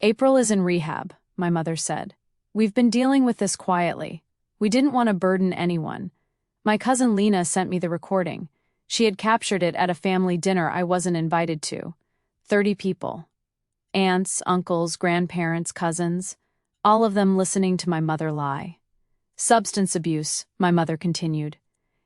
April is in rehab, my mother said. We've been dealing with this quietly. We didn't want to burden anyone. My cousin Lena sent me the recording. She had captured it at a family dinner I wasn't invited to. 30 people. Aunts, uncles, grandparents, cousins. All of them listening to my mother lie. Substance abuse, my mother continued.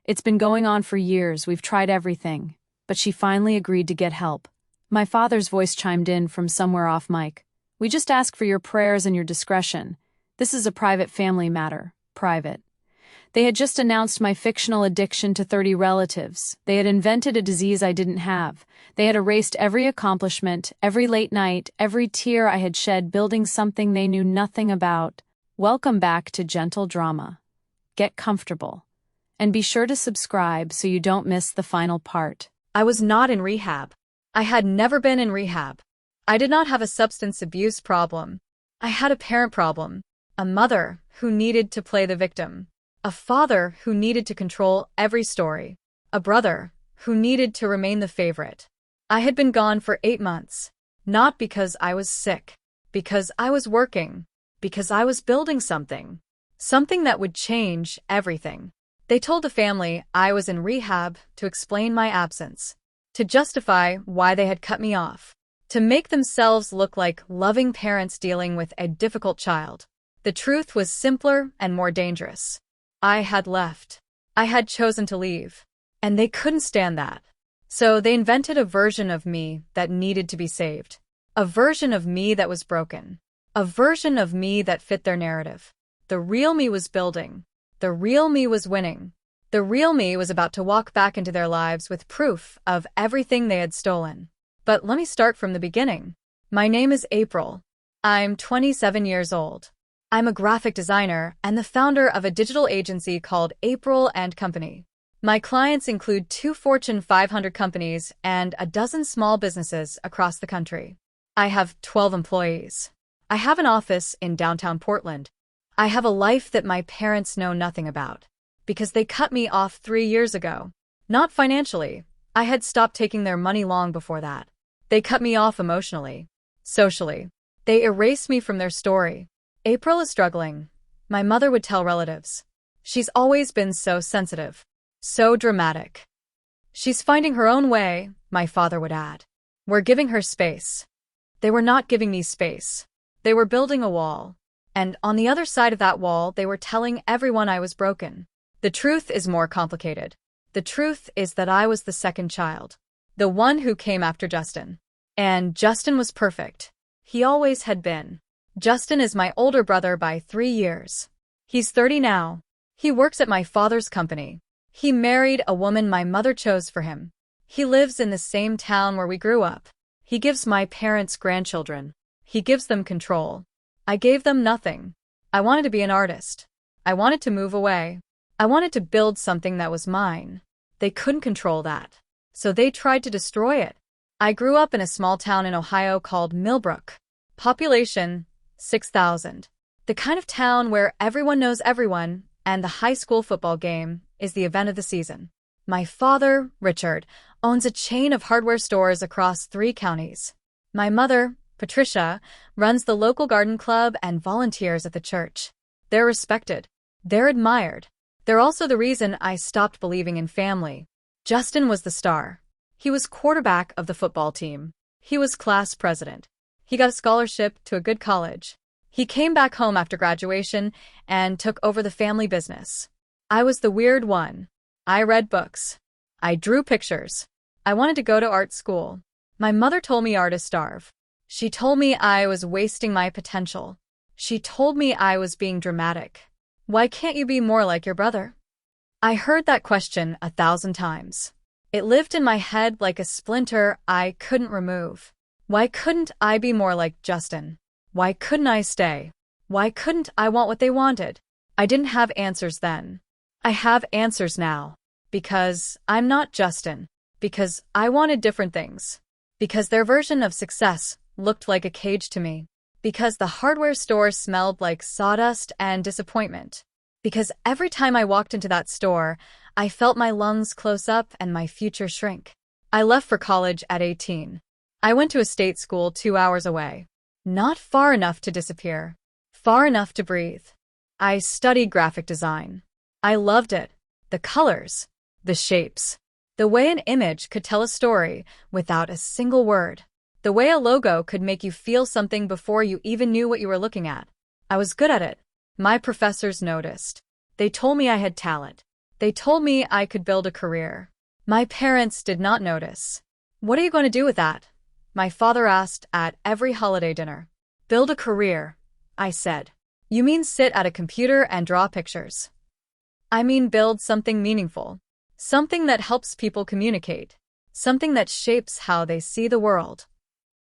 It's been going on for years, we've tried everything. But she finally agreed to get help. My father's voice chimed in from somewhere off mic. We just ask for your prayers and your discretion. This is a private family matter. Private. They had just announced my fictional addiction to 30 relatives. They had invented a disease I didn't have. They had erased every accomplishment, every late night, every tear I had shed building something they knew nothing about. Welcome back to Gentle Drama. Get comfortable. And be sure to subscribe so you don't miss the final part. I was not in rehab. I had never been in rehab. I did not have a substance abuse problem. I had a parent problem. A mother who needed to play the victim. A father who needed to control every story. A brother who needed to remain the favorite. I had been gone for 8 months. Not because I was sick. Because I was working. Because I was building something. Something that would change everything. They told the family I was in rehab to explain my absence. To justify why they had cut me off. To make themselves look like loving parents dealing with a difficult child. The truth was simpler and more dangerous. I had left. I had chosen to leave. And they couldn't stand that. So they invented a version of me that needed to be saved. A version of me that was broken. A version of me that fit their narrative. The real me was building. The real me was winning. The real me was about to walk back into their lives with proof of everything they had stolen. But let me start from the beginning. My name is April. I'm 27 years old. I'm a graphic designer and the founder of a digital agency called April & Company. My clients include 2 Fortune 500 companies and a dozen small businesses across the country. I have 12 employees. I have an office in downtown Portland. I have a life that my parents know nothing about. Because they cut me off 3 years ago. Not financially. I had stopped taking their money long before that. They cut me off emotionally. Socially. They erased me from their story. April is struggling. My mother would tell relatives. She's always been so sensitive. So dramatic. She's finding her own way, my father would add. We're giving her space. They were not giving me space. They were building a wall. And on the other side of that wall, they were telling everyone I was broken. The truth is more complicated. The truth is that I was the second child. The one who came after Justin. And Justin was perfect. He always had been. Justin is my older brother by 3 years. He's 30 now. He works at my father's company. He married a woman my mother chose for him. He lives in the same town where we grew up. He gives my parents grandchildren. He gives them control. I gave them nothing. I wanted to be an artist. I wanted to move away. I wanted to build something that was mine. They couldn't control that. So they tried to destroy it. I grew up in a small town in Ohio called Millbrook. Population, 6,000. The kind of town where everyone knows everyone, and the high school football game is the event of the season. My father, Richard, owns a chain of hardware stores across 3 counties. My mother, Patricia, runs the local garden club and volunteers at the church. They're respected. They're admired. They're also the reason I stopped believing in family. Justin was the star. He was quarterback of the football team. He was class president. He got a scholarship to a good college. He came back home after graduation and took over the family business. I was the weird one. I read books. I drew pictures. I wanted to go to art school. My mother told me artists starve. She told me I was wasting my potential. She told me I was being dramatic. Why can't you be more like your brother? I heard that question 1,000 times. It lived in my head like a splinter I couldn't remove. Why couldn't I be more like Justin? Why couldn't I stay? Why couldn't I want what they wanted? I didn't have answers then. I have answers now. Because I'm not Justin. Because I wanted different things. Because their version of success looked like a cage to me. Because the hardware store smelled like sawdust and disappointment. Because every time I walked into that store, I felt my lungs close up and my future shrink. I left for college at 18. I went to a state school 2 hours away. Not far enough to disappear. Far enough to breathe. I studied graphic design. I loved it. The colors. The shapes. The way an image could tell a story without a single word. The way a logo could make you feel something before you even knew what you were looking at. I was good at it. My professors noticed. They told me I had talent. They told me I could build a career. My parents did not notice. What are you going to do with that? My father asked at every holiday dinner. Build a career, I said. You mean sit at a computer and draw pictures? I mean build something meaningful. Something that helps people communicate. Something that shapes how they see the world.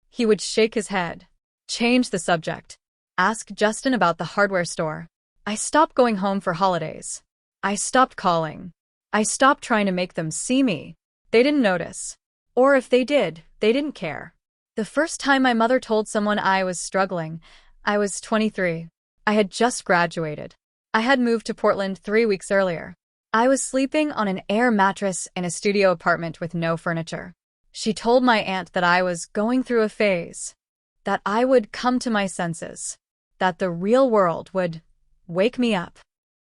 He would shake his head. Change the subject. Ask Justin about the hardware store. I stopped going home for holidays. I stopped calling. I stopped trying to make them see me. They didn't notice. Or if they did, they didn't care. The first time my mother told someone I was struggling, I was 23. I had just graduated. I had moved to Portland 3 weeks earlier. I was sleeping on an air mattress in a studio apartment with no furniture. She told my aunt that I was going through a phase, that I would come to my senses, that the real world would wake me up.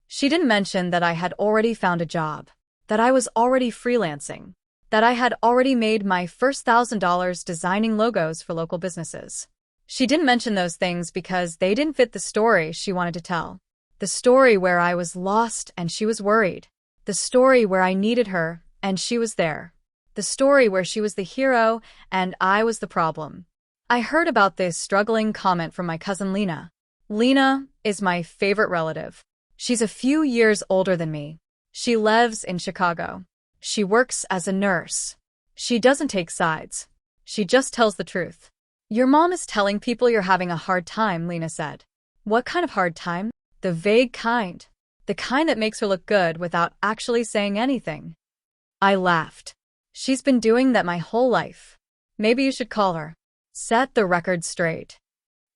She didn't mention that I had already found a job, that I was already freelancing, that I had already made my first $1,000 designing logos for local businesses. She didn't mention those things because they didn't fit the story she wanted to tell. The story where I was lost and she was worried. The story where I needed her and she was there. The story where she was the hero and I was the problem. I heard about this struggling comment from my cousin Lena. Lena is my favorite relative. She's a few years older than me. She lives in Chicago. She works as a nurse. She doesn't take sides. She just tells the truth. Your mom is telling people you're having a hard time, Lena said. What kind of hard time? The vague kind. The kind that makes her look good without actually saying anything. I laughed. She's been doing that my whole life. Maybe you should call her. Set the record straight.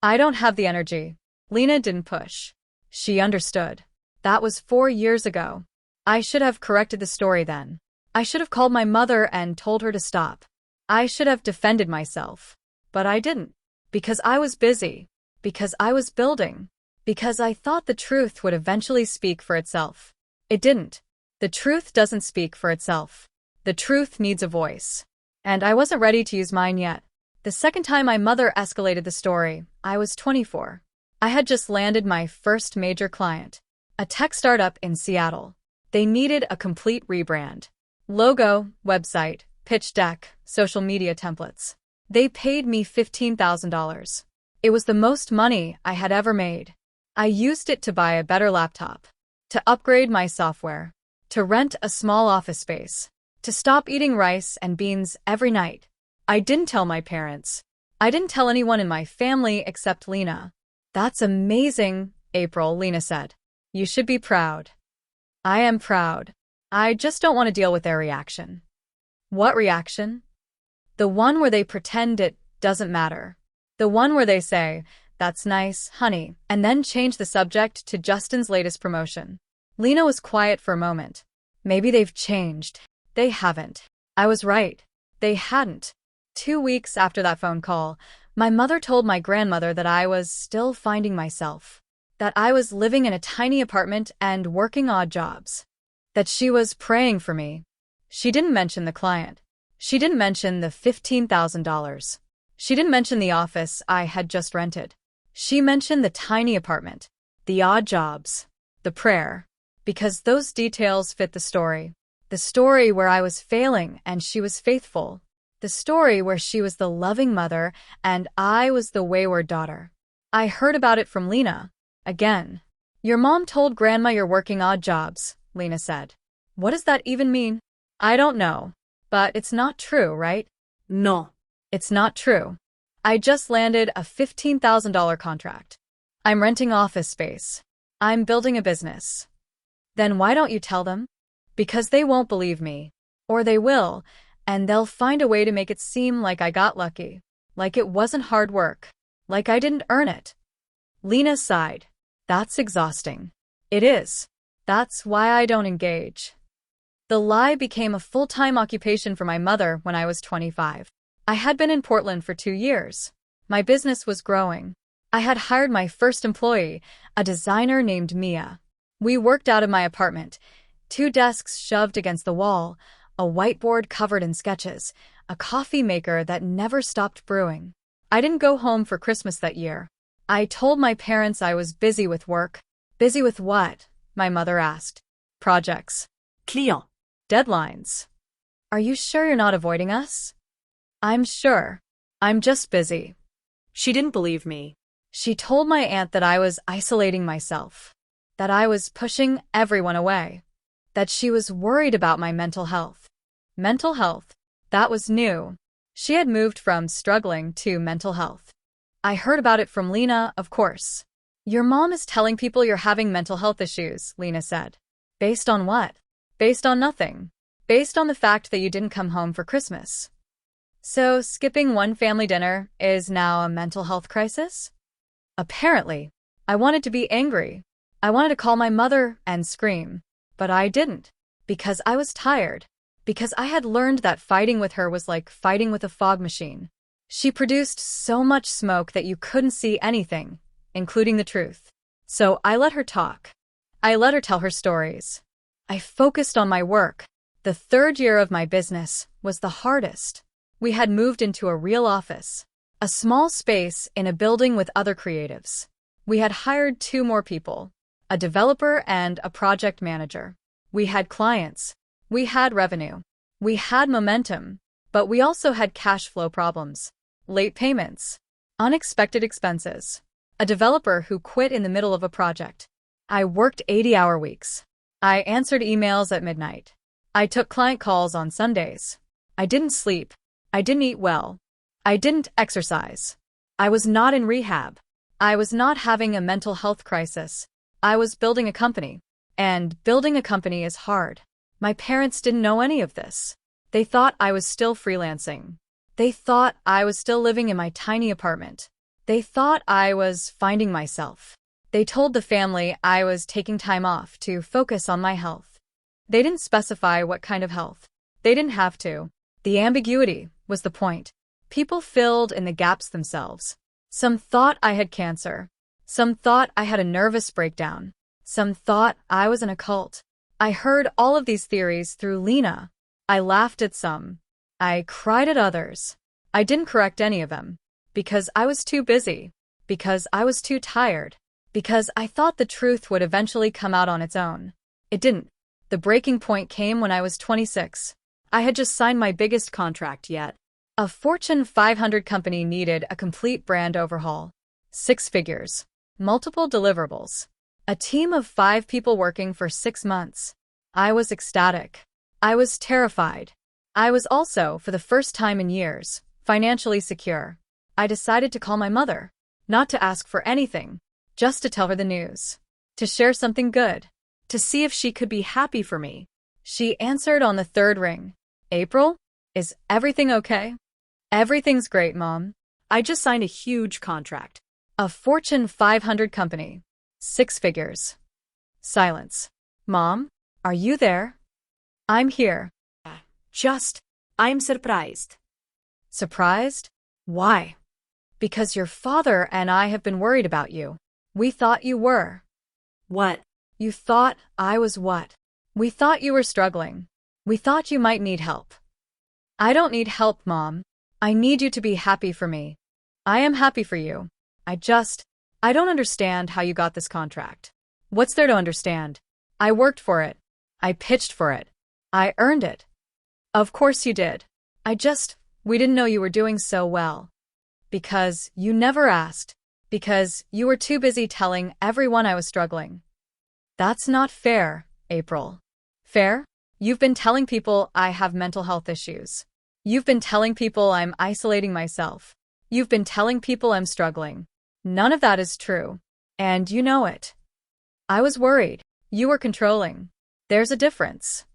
I don't have the energy. Lena didn't push. She understood. That was 4 years ago. I should have corrected the story then. I should have called my mother and told her to stop. I should have defended myself. But I didn't. Because I was busy. Because I was building. Because I thought the truth would eventually speak for itself. It didn't. The truth doesn't speak for itself. The truth needs a voice. And I wasn't ready to use mine yet. The second time my mother escalated the story, I was 24. I had just landed my first major client. A tech startup in Seattle. They needed a complete rebrand. Logo, website, pitch deck, social media templates. They paid me $15,000. It was the most money I had ever made. I used it to buy a better laptop, to upgrade my software, to rent a small office space, to stop eating rice and beans every night. I didn't tell my parents. I didn't tell anyone in my family except Lena. That's amazing, April, Lena said. You should be proud. I am proud. I just don't want to deal with their reaction. What reaction? The one where they pretend it doesn't matter. The one where they say, "That's nice, honey," and then change the subject to Justin's latest promotion. Lena was quiet for a moment. Maybe they've changed. They haven't. I was right. They hadn't. 2 weeks after that phone call, my mother told my grandmother that I was still finding myself. That I was living in a tiny apartment and working odd jobs. That she was praying for me. She didn't mention the client. She didn't mention the $15,000. She didn't mention the office I had just rented. She mentioned the tiny apartment, the odd jobs, the prayer. Because those details fit the story. The story where I was failing and she was faithful. The story where she was the loving mother and I was the wayward daughter. I heard about it from Lena. Again. Your mom told Grandma you're working odd jobs, Lena said. What does that even mean? I don't know. But it's not true, right? No. It's not true. I just landed a $15,000 contract. I'm renting office space. I'm building a business. Then why don't you tell them? Because they won't believe me. Or they will, and they'll find a way to make it seem like I got lucky. Like it wasn't hard work. Like I didn't earn it. Lena sighed. That's exhausting. It is. That's why I don't engage. The lie became a full-time occupation for my mother when I was 25. I had been in Portland for 2 years. My business was growing. I had hired my first employee, a designer named Mia. We worked out of my apartment, 2 desks shoved against the wall, a whiteboard covered in sketches, a coffee maker that never stopped brewing. I didn't go home for Christmas that year. I told my parents I was busy with work. Busy with what? My mother asked. Projects. Clients. Deadlines. Are you sure you're not avoiding us? I'm sure. I'm just busy. She didn't believe me. She told my aunt that I was isolating myself, that I was pushing everyone away, that she was worried about my mental health. Mental health. That was new. She had moved from struggling to mental health. I heard about it from Lena, of course. Your mom is telling people you're having mental health issues, Lena said. Based on what? Based on nothing. Based on the fact that you didn't come home for Christmas. So skipping one family dinner is now a mental health crisis? Apparently. I wanted to be angry. I wanted to call my mother and scream. But I didn't. Because I was tired. Because I had learned that fighting with her was like fighting with a fog machine. She produced so much smoke that you couldn't see anything, including the truth. So I let her talk. I let her tell her stories. I focused on my work. The 3rd year of my business was the hardest. We had moved into a real office, a small space in a building with other creatives. We had hired 2 more people, a developer and a project manager. We had clients. We had revenue. We had momentum, but we also had cash flow problems, late payments, unexpected expenses, a developer who quit in the middle of a project. I worked 80-hour weeks. I answered emails at midnight. I took client calls on Sundays. I didn't sleep. I didn't eat well. I didn't exercise. I was not in rehab. I was not having a mental health crisis. I was building a company. And building a company is hard. My parents didn't know any of this. They thought I was still freelancing. They thought I was still living in my tiny apartment. They thought I was finding myself. They told the family I was taking time off to focus on my health. They didn't specify what kind of health. They didn't have to. The ambiguity was the point. People filled in the gaps themselves. Some thought I had cancer. Some thought I had a nervous breakdown. Some thought I was in a cult. I heard all of these theories through Lena. I laughed at some. I cried at others. I didn't correct any of them. Because I was too busy. Because I was too tired. Because I thought the truth would eventually come out on its own. It didn't. The breaking point came when I was 26. I had just signed my biggest contract yet. A Fortune 500 company needed a complete brand overhaul. 6 figures. Multiple deliverables. A team of 5 people working for 6 months. I was ecstatic. I was terrified. I was also, for the first time in years, financially secure. I decided to call my mother. Not to ask for anything. Just to tell her the news. To share something good. To see if she could be happy for me. She answered on the 3rd ring. April? Is everything okay? Everything's great, Mom. I just signed a huge contract. A Fortune 500 company. 6 figures. Silence. Mom? Are you there? I'm here. I'm surprised. Surprised? Why? Because your father and I have been worried about you. We thought you were. What? You thought I was what? We thought you were struggling. We thought you might need help. I don't need help, Mom. I need you to be happy for me. I am happy for you. I don't understand how you got this contract. What's there to understand? I worked for it. I pitched for it. I earned it. Of course you did. We didn't know you were doing so well. Because you never asked. Because you were too busy telling everyone I was struggling. That's not fair, April. Fair? You've been telling people I have mental health issues. You've been telling people I'm isolating myself. You've been telling people I'm struggling. None of that is true. And you know it. I was worried. You were controlling. There's a difference.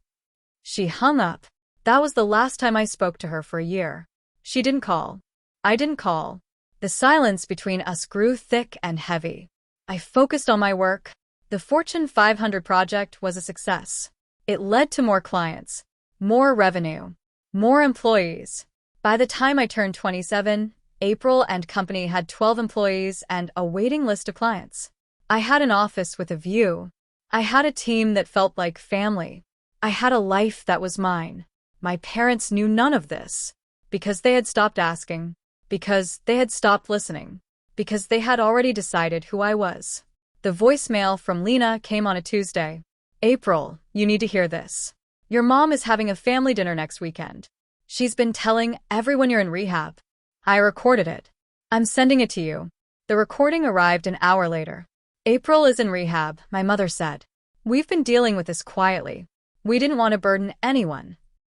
She hung up. That was the last time I spoke to her for a year. She didn't call. I didn't call. The silence between us grew thick and heavy. I focused on my work. The Fortune 500 project was a success. It led to more clients, more revenue, more employees. By the time I turned 27, April and company had 12 employees and a waiting list of clients. I had an office with a view. I had a team that felt like family. I had a life that was mine. My parents knew none of this because they had stopped asking, because they had stopped listening, because they had already decided who I was. The voicemail from Lena came on a Tuesday. April, you need to hear this. Your mom is having a family dinner next weekend. She's been telling everyone you're in rehab. I recorded it. I'm sending it to you. The recording arrived an hour later. April is in rehab, my mother said. We've been dealing with this quietly. We didn't want to burden anyone.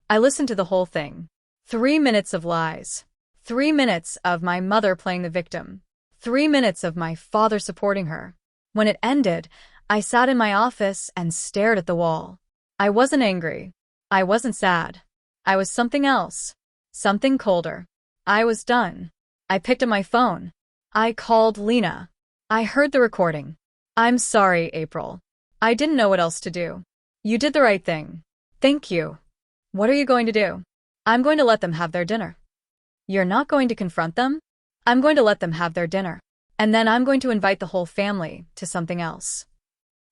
I listened to the whole thing. 3 minutes of lies. 3 minutes of my mother playing the victim. 3 minutes of my father supporting her. When it ended, I sat in my office and stared at the wall. I wasn't angry. I wasn't sad. I was something else. Something colder. I was done. I picked up my phone. I called Lena. I heard the recording. I'm sorry, April. I didn't know what else to do. You did the right thing. Thank you. What are you going to do? I'm going to let them have their dinner. You're not going to confront them? I'm going to let them have their dinner. And then I'm going to invite the whole family to something else.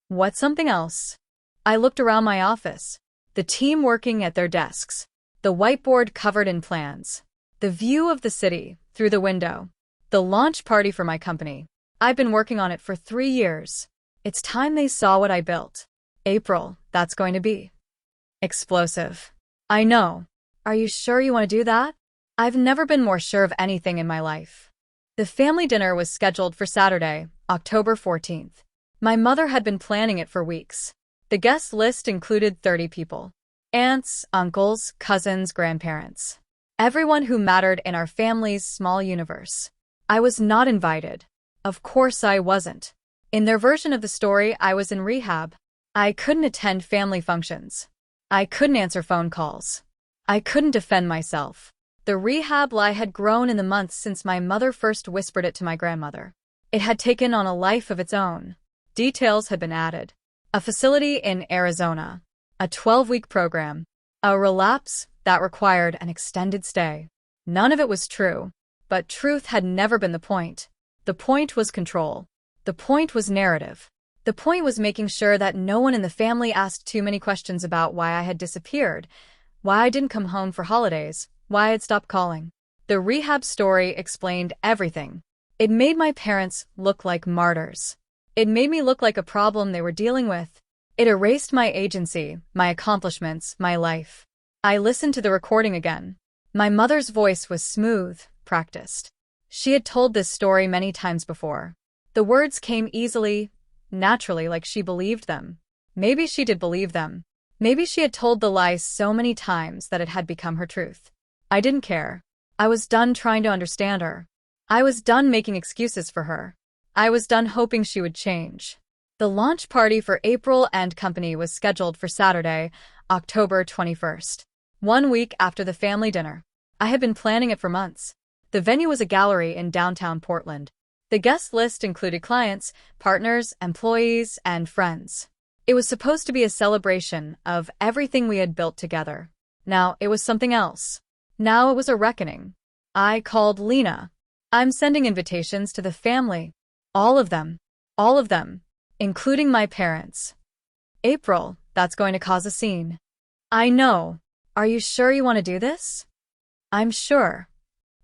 What something else? I looked around my office. The team working at their desks. The whiteboard covered in plans. The view of the city through the window. The launch party for my company. I've been working on it for 3 years. It's time they saw what I built. April, that's going to be explosive. I know. Are you sure you want to do that? I've never been more sure of anything in my life. The family dinner was scheduled for Saturday, October 14th. My mother had been planning it for weeks. The guest list included 30 people. Aunts, uncles, cousins, grandparents. Everyone who mattered in our family's small universe. I was not invited. Of course I wasn't. In their version of the story, I was in rehab. I couldn't attend family functions. I couldn't answer phone calls. I couldn't defend myself. The rehab lie had grown in the months since my mother first whispered it to my grandmother. It had taken on a life of its own. Details had been added. A facility in Arizona. A 12-week program. A relapse that required an extended stay. None of it was true. But truth had never been the point. The point was control. The point was narrative. The point was making sure that no one in the family asked too many questions about why I had disappeared, why I didn't come home for holidays, why I had stopped calling. The rehab story explained everything. It made my parents look like martyrs. It made me look like a problem they were dealing with. It erased my agency, my accomplishments, my life. I listened to the recording again. My mother's voice was smooth, practiced. She had told this story many times before. The words came easily, naturally, like she believed them. Maybe she did believe them. Maybe she had told the lies so many times that it had become her truth. I didn't care. I was done trying to understand her. I was done making excuses for her. I was done hoping she would change. The launch party for April and company was scheduled for Saturday, October 21st. 1 week after the family dinner. I had been planning it for months. The venue was a gallery in downtown Portland. The guest list included clients, partners, employees, and friends. It was supposed to be a celebration of everything we had built together. Now it was something else. Now it was a reckoning. I called Lena. I'm sending invitations to the family. All of them. All of them. Including my parents. April, that's going to cause a scene. I know. Are you sure you want to do this? I'm sure.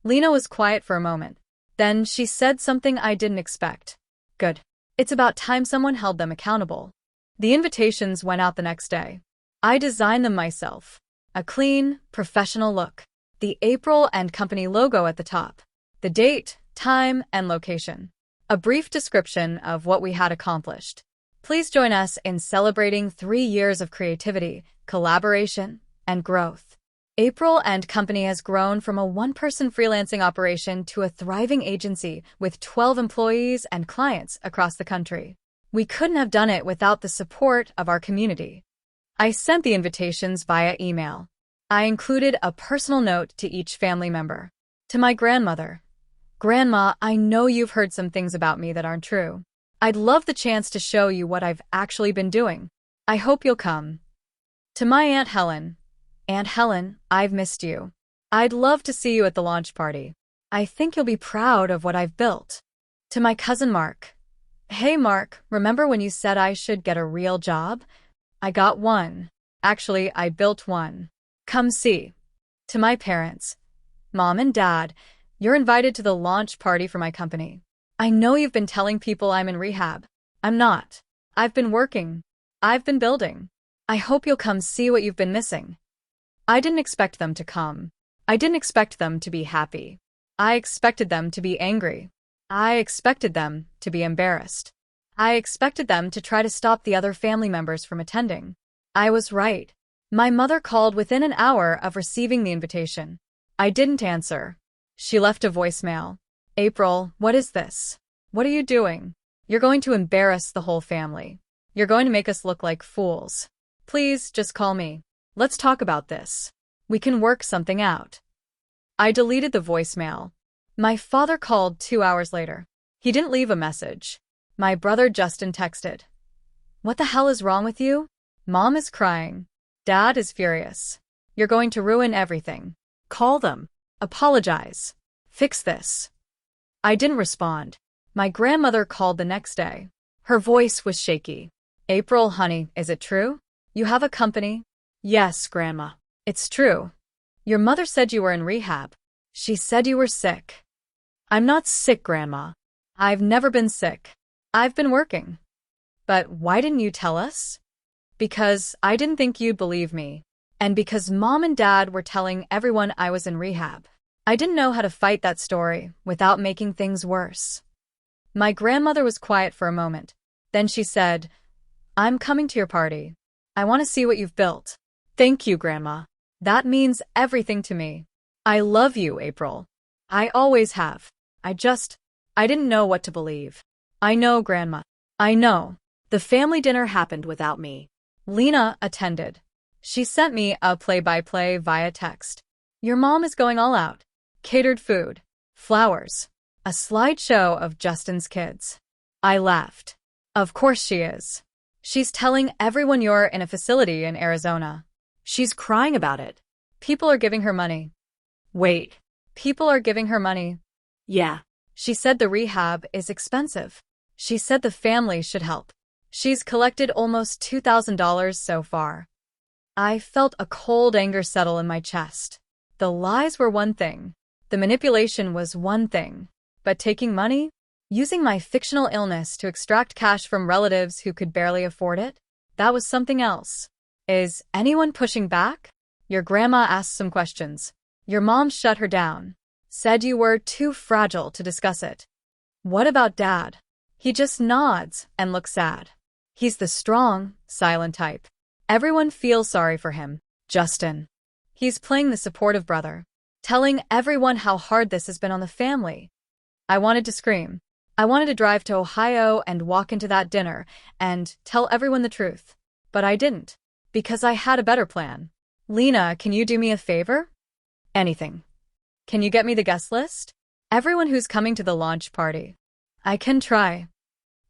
Lena was quiet for a moment. Then she said something I didn't expect. Good. It's about time someone held them accountable. The invitations went out the next day. I designed them myself. A clean, professional look. The April and company logo at the top. The date, time, and location. A brief description of what we had accomplished. Please join us in celebrating 3 years of creativity, collaboration, and growth. April and company has grown from a one-person freelancing operation to a thriving agency with 12 employees and clients across the country. We couldn't have done it without the support of our community. I sent the invitations via email. I included a personal note to each family member. To my grandmother. Grandma, I know you've heard some things about me that aren't true. I'd love the chance to show you what I've actually been doing. I hope you'll come. To my Aunt Helen. Aunt Helen, I've missed you. I'd love to see you at the launch party. I think you'll be proud of what I've built. To my cousin Mark. Hey Mark, remember when you said I should get a real job? I got one. Actually, I built one. Come see. To my parents. Mom and Dad, you're invited to the launch party for my company. I know you've been telling people I'm in rehab. I'm not. I've been working. I've been building. I hope you'll come see what you've been missing. I didn't expect them to come. I didn't expect them to be happy. I expected them to be angry. I expected them to be embarrassed. I expected them to try to stop the other family members from attending. I was right. My mother called within an hour of receiving the invitation. I didn't answer. She left a voicemail. April, what is this? What are you doing? You're going to embarrass the whole family. You're going to make us look like fools. Please, just call me. Let's talk about this. We can work something out. I deleted the voicemail. My father called 2 hours later. He didn't leave a message. My brother Justin texted. What the hell is wrong with you? Mom is crying. Dad is furious. You're going to ruin everything. Call them. Apologize. Fix this. I didn't respond. My grandmother called the next day. Her voice was shaky. April, honey, is it true? You have a company? Yes, Grandma. It's true. Your mother said you were in rehab. She said you were sick. I'm not sick, Grandma. I've never been sick. I've been working. But why didn't you tell us? Because I didn't think you'd believe me. And because Mom and Dad were telling everyone I was in rehab. I didn't know how to fight that story without making things worse. My grandmother was quiet for a moment. Then she said, I'm coming to your party. I want to see what you've built. Thank you, Grandma. That means everything to me. I love you, April. I always have. I didn't know what to believe. I know, Grandma. I know. The family dinner happened without me. Lena attended. She sent me a play-by-play via text. Your mom is going all out. Catered food. Flowers. A slideshow of Justin's kids. I laughed. Of course she is. She's telling everyone you're in a facility in Arizona. She's crying about it. People are giving her money. Wait. People are giving her money? Yeah. She said the rehab is expensive. She said the family should help. She's collected almost $2,000 so far. I felt a cold anger settle in my chest. The lies were one thing. The manipulation was one thing. But taking money? Using my fictional illness to extract cash from relatives who could barely afford it? That was something else. Is anyone pushing back? Your grandma asked some questions. Your mom shut her down. Said you were too fragile to discuss it. What about Dad? He just nods and looks sad. He's the strong, silent type. Everyone feels sorry for him. Justin. He's playing the supportive brother, telling everyone how hard this has been on the family. I wanted to scream. I wanted to drive to Ohio and walk into that dinner and tell everyone the truth. But I didn't, because I had a better plan. Lena, can you do me a favor? Anything. Can you get me the guest list? Everyone who's coming to the launch party. I can try.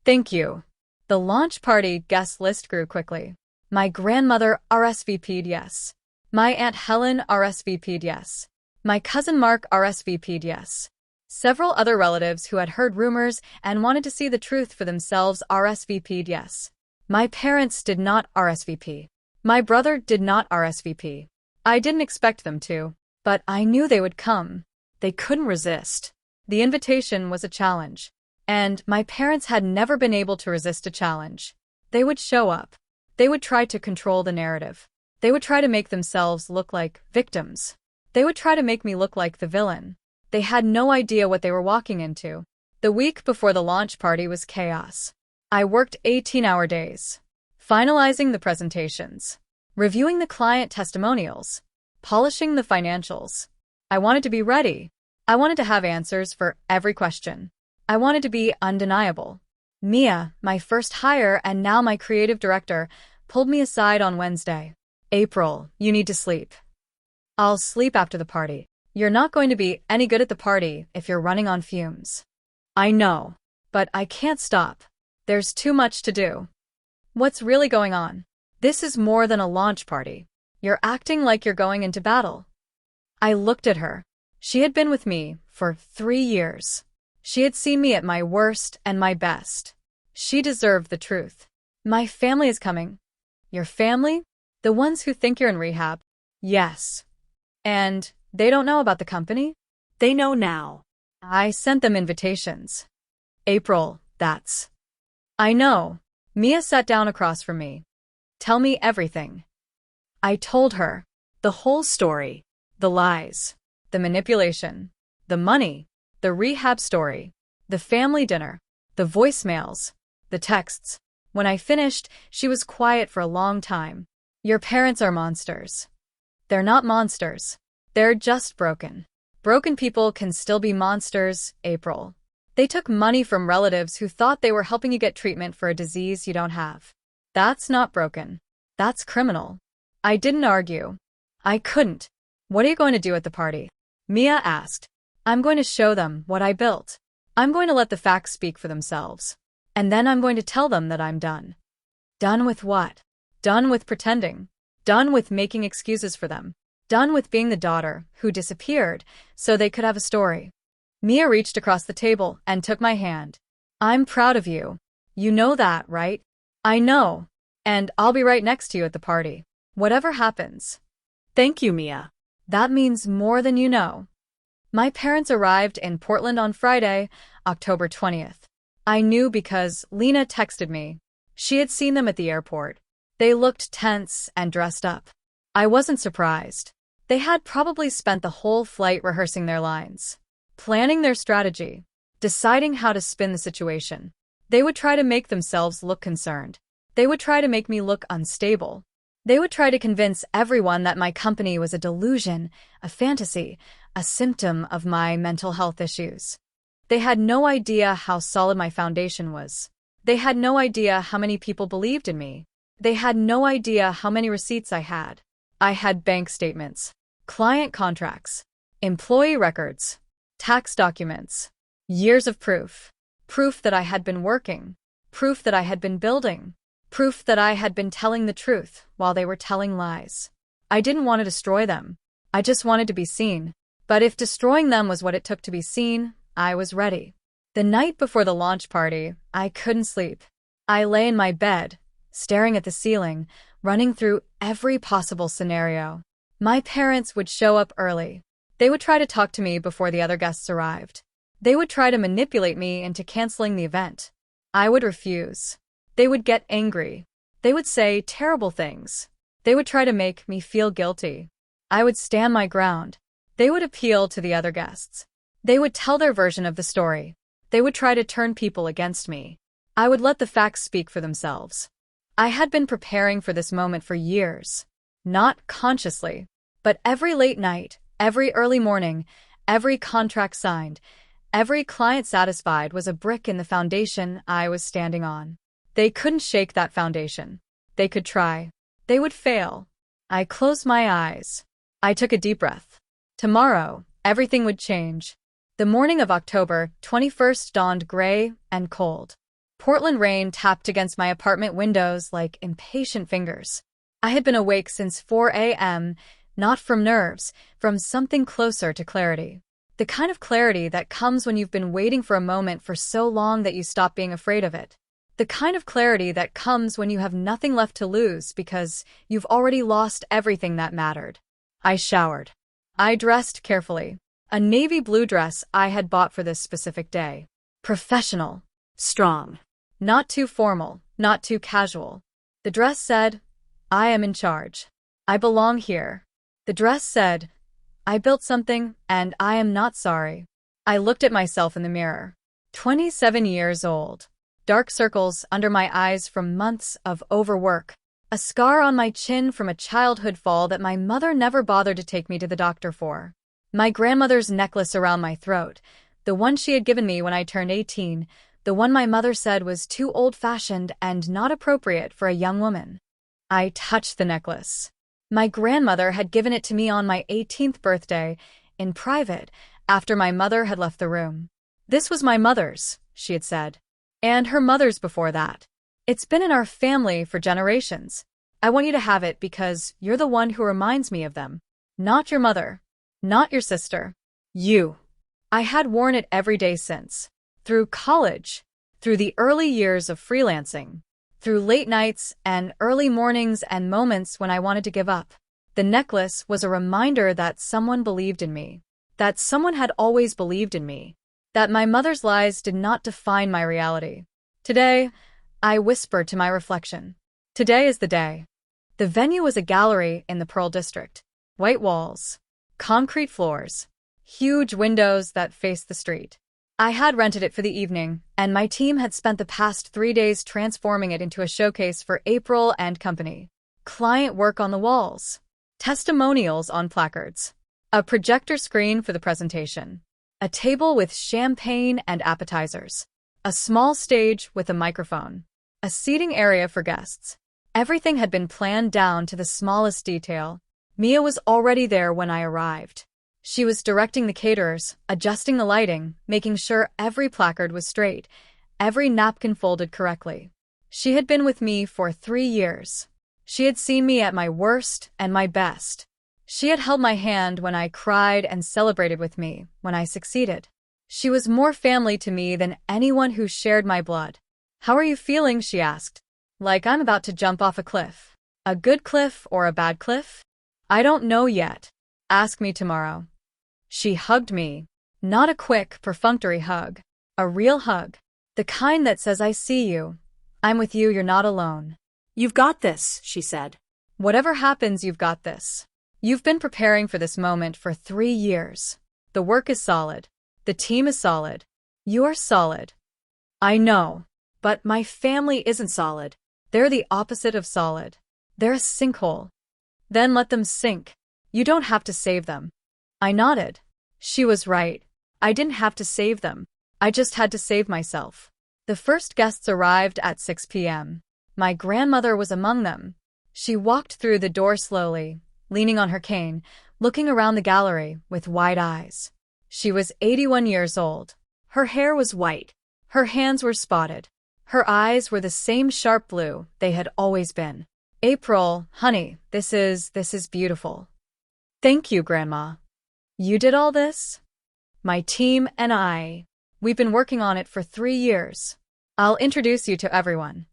Thank you. The launch party guest list grew quickly. My grandmother RSVP'd yes. My Aunt Helen RSVP'd yes. My cousin Mark RSVP'd yes. Several other relatives who had heard rumors and wanted to see the truth for themselves RSVP'd yes. My parents did not RSVP. My brother did not RSVP. I didn't expect them to, but I knew they would come. They couldn't resist. The invitation was a challenge, and my parents had never been able to resist a challenge. They would show up. They would try to control the narrative. They would try to make themselves look like victims. They would try to make me look like the villain. They had no idea what they were walking into. The week before the launch party was chaos. I worked 18-hour days, finalizing the presentations, reviewing the client testimonials, polishing the financials. I wanted to be ready. I wanted to have answers for every question. I wanted to be undeniable. Mia, my first hire and now my creative director, pulled me aside on Wednesday. April, you need to sleep. I'll sleep after the party. You're not going to be any good at the party if you're running on fumes. I know, but I can't stop. There's too much to do. What's really going on? This is more than a launch party. You're acting like you're going into battle. I looked at her. She had been with me for 3 years. She had seen me at my worst and my best. She deserved the truth. My family is coming. Your family? The ones who think you're in rehab? Yes. And they don't know about the company? They know now. I sent them invitations. April, that's. I know. Mia sat down across from me. Tell me everything. I told her. The whole story. The lies. The manipulation. The money. The rehab story. The family dinner. The voicemails. The texts. When I finished, she was quiet for a long time. Your parents are monsters. They're not monsters. They're just broken. Broken people can still be monsters, April. They took money from relatives who thought they were helping you get treatment for a disease you don't have. That's not broken. That's criminal. I didn't argue. I couldn't. What are you going to do at the party? Mia asked. I'm going to show them what I built. I'm going to let the facts speak for themselves. And then I'm going to tell them that I'm done. Done with what? Done with pretending. Done with making excuses for them. Done with being the daughter who disappeared so they could have a story. Mia reached across the table and took my hand. I'm proud of you. You know that, right? I know. And I'll be right next to you at the party. Whatever happens. Thank you, Mia. That means more than you know. My parents arrived in Portland on Friday, October 20th. I knew because Lena texted me. She had seen them at the airport. They looked tense and dressed up. I wasn't surprised. They had probably spent the whole flight rehearsing their lines, planning their strategy, deciding how to spin the situation. They would try to make themselves look concerned. They would try to make me look unstable. They would try to convince everyone that my company was a delusion, a fantasy, a symptom of my mental health issues. They had no idea how solid my foundation was. They had no idea how many people believed in me. They had no idea how many receipts I had. I had bank statements, client contracts, employee records, tax documents, years of proof. Proof that I had been working. Proof that I had been building. Proof that I had been telling the truth while they were telling lies. I didn't want to destroy them. I just wanted to be seen. But if destroying them was what it took to be seen, I was ready. The night before the launch party, I couldn't sleep. I lay in my bed, staring at the ceiling, running through every possible scenario. My parents would show up early. They would try to talk to me before the other guests arrived. They would try to manipulate me into canceling the event. I would refuse. They would get angry. They would say terrible things. They would try to make me feel guilty. I would stand my ground. They would appeal to the other guests. They would tell their version of the story. They would try to turn people against me. I would let the facts speak for themselves. I had been preparing for this moment for years. Not consciously, but every late night, every early morning, every contract signed, every client satisfied was a brick in the foundation I was standing on. They couldn't shake that foundation. They could try. They would fail. I closed my eyes. I took a deep breath. Tomorrow, everything would change. The morning of October 21st dawned gray and cold. Portland rain tapped against my apartment windows like impatient fingers. I had been awake since 4 a.m., not from nerves, from something closer to clarity. The kind of clarity that comes when you've been waiting for a moment for so long that you stop being afraid of it. The kind of clarity that comes when you have nothing left to lose because you've already lost everything that mattered. I showered. I dressed carefully. A navy blue dress I had bought for this specific day. Professional. Strong. Not too formal, not too casual. The dress said, I am in charge. I belong here. The dress said, I built something, and I am not sorry. I looked at myself in the mirror. 27 years old. Dark circles under my eyes from months of overwork. A scar on my chin from a childhood fall that my mother never bothered to take me to the doctor for. My grandmother's necklace around my throat, the one she had given me when I turned 18, the one my mother said was too old-fashioned and not appropriate for a young woman. I touched the necklace. My grandmother had given it to me on my 18th birthday, in private, after my mother had left the room. This was my mother's, she had said. And her mother's before that. It's been in our family for generations. I want you to have it because you're the one who reminds me of them. Not your mother. Not your sister. You. I had worn it every day since. Through college, through the early years of freelancing, through late nights and early mornings and moments when I wanted to give up. The necklace was a reminder that someone believed in me, that someone had always believed in me, that my mother's lies did not define my reality. Today, I whispered to my reflection. Today is the day. The venue was a gallery in the Pearl District. White walls, concrete floors, huge windows that faced the street. I had rented it for the evening, and my team had spent the past 3 days transforming it into a showcase for April and company. Client work on the walls, testimonials on placards, a projector screen for the presentation, a table with champagne and appetizers, a small stage with a microphone, a seating area for guests. Everything had been planned down to the smallest detail. Mia was already there when I arrived. She was directing the caterers, adjusting the lighting, making sure every placard was straight, every napkin folded correctly. She had been with me for 3 years. She had seen me at my worst and my best. She had held my hand when I cried and celebrated with me when I succeeded. She was more family to me than anyone who shared my blood. "How are you feeling?" she asked. "Like I'm about to jump off a cliff. A good cliff or a bad cliff? I don't know yet. Ask me tomorrow." She hugged me. Not a quick, perfunctory hug. A real hug. The kind that says, "I see you. I'm with you, you're not alone." "You've got this," she said. "Whatever happens, you've got this. You've been preparing for this moment for 3 years. The work is solid. The team is solid. You're solid." "I know. But my family isn't solid. They're the opposite of solid. They're a sinkhole." "Then let them sink. You don't have to save them." I nodded. She was right. I didn't have to save them. I just had to save myself. The first guests arrived at 6 p.m. My grandmother was among them. She walked through the door slowly, leaning on her cane, looking around the gallery with wide eyes. She was 81 years old. Her hair was white. Her hands were spotted. Her eyes were the same sharp blue they had always been. "April, honey, this is beautiful." "Thank you, Grandma." "You did all this?" "My team and I. We've been working on it for 3 years. I'll introduce you to everyone."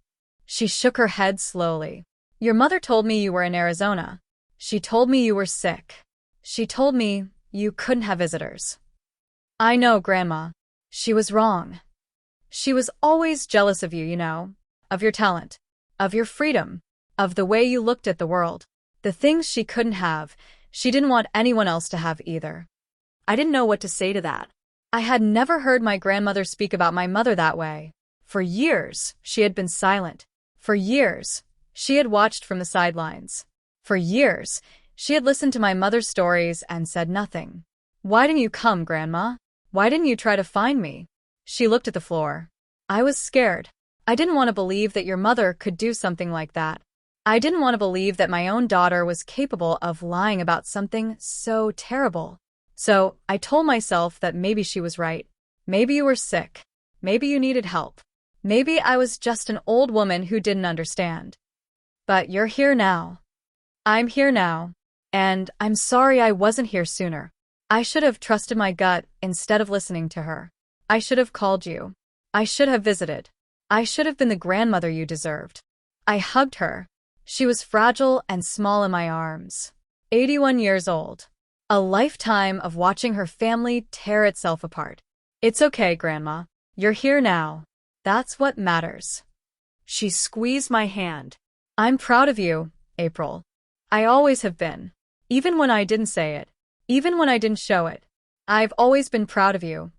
She shook her head slowly. "Your mother told me you were in Arizona. She told me you were sick. She told me you couldn't have visitors." "I know, Grandma. She was wrong. She was always jealous of you, you know, of your talent, of your freedom, of the way you looked at the world. The things she couldn't have, she didn't want anyone else to have either." I didn't know what to say to that. I had never heard my grandmother speak about my mother that way. For years, she had been silent. For years, she had watched from the sidelines. For years, she had listened to my mother's stories and said nothing. "Why didn't you come, Grandma? Why didn't you try to find me?" She looked at the floor. "I was scared. I didn't want to believe that your mother could do something like that. I didn't want to believe that my own daughter was capable of lying about something so terrible. So I told myself that maybe she was right. Maybe you were sick. Maybe you needed help. Maybe I was just an old woman who didn't understand. But you're here now. I'm here now. And I'm sorry I wasn't here sooner. I should have trusted my gut instead of listening to her. I should have called you. I should have visited. I should have been the grandmother you deserved." I hugged her. She was fragile and small in my arms. 81 years old. A lifetime of watching her family tear itself apart. "It's okay, Grandma. You're here now. That's what matters." She squeezed my hand. "I'm proud of you, April. I always have been. Even when I didn't say it. Even when I didn't show it. I've always been proud of you."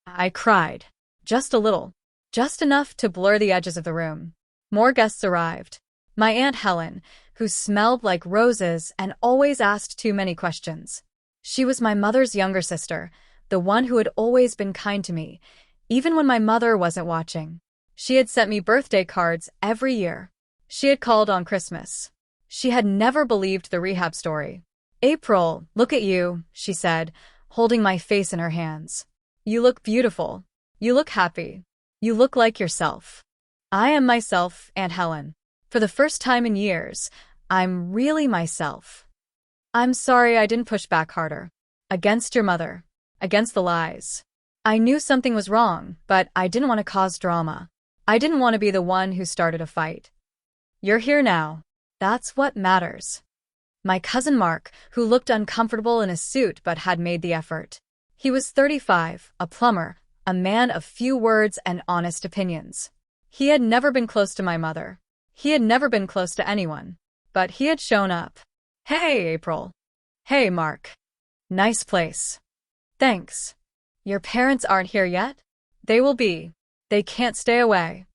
I cried. Just a little. Just enough to blur the edges of the room. More guests arrived. My Aunt Helen, who smelled like roses and always asked too many questions. She was my mother's younger sister, the one who had always been kind to me, even when my mother wasn't watching. She had sent me birthday cards every year. She had called on Christmas. She had never believed the rehab story. "April, look at you," she said, holding my face in her hands. "You look beautiful. You look happy. You look like yourself." I am myself, Aunt Helen. For the first time in years, I'm really myself. I'm sorry I didn't push back harder. Against your mother. against the lies. I knew something was wrong, but I didn't want to cause drama. I didn't want to be the one who started a fight. You're here now. That's what matters. My cousin Mark, who looked uncomfortable in a suit but had made the effort. He was 35, a plumber, a man of few words and honest opinions. He had never been close to my mother. He had never been close to anyone. But he had shown up. Hey, April. Hey, Mark. Nice place. Thanks. Your parents aren't here yet? They will be. They can't stay away.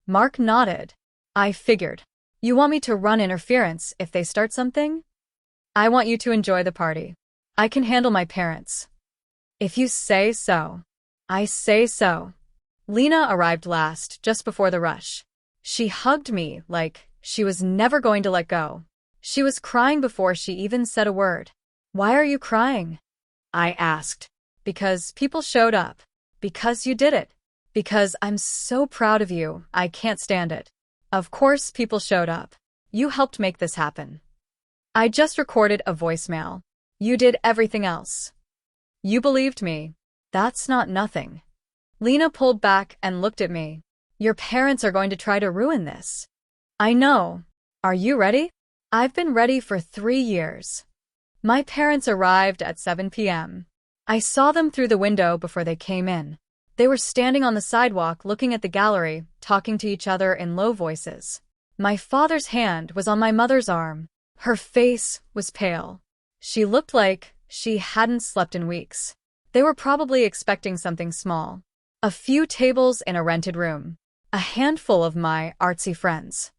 Mark nodded. I figured. You want me to run interference if they start something? I want you to enjoy the party. I can handle my parents. If you say so. I say so. Lena arrived last, just before the rush. She hugged me like she was never going to let go. She was crying before she even said a word. Why are you crying? I asked. Because people showed up. Because you did it. Because I'm so proud of you, I can't stand it. Of course people showed up. You helped make this happen. I just recorded a voicemail. You did everything else. You believed me. That's not nothing. Lena pulled back and looked at me. Your parents are going to try to ruin this. I know. Are you ready? I've been ready for 3 years. My parents arrived at 7 p.m. I saw them through the window before they came in. They were standing on the sidewalk looking at the gallery, talking to each other in low voices. My father's hand was on my mother's arm. Her face was pale. She looked like she hadn't slept in weeks. They were probably expecting something small. A few tables in a rented room. A handful of my artsy friends.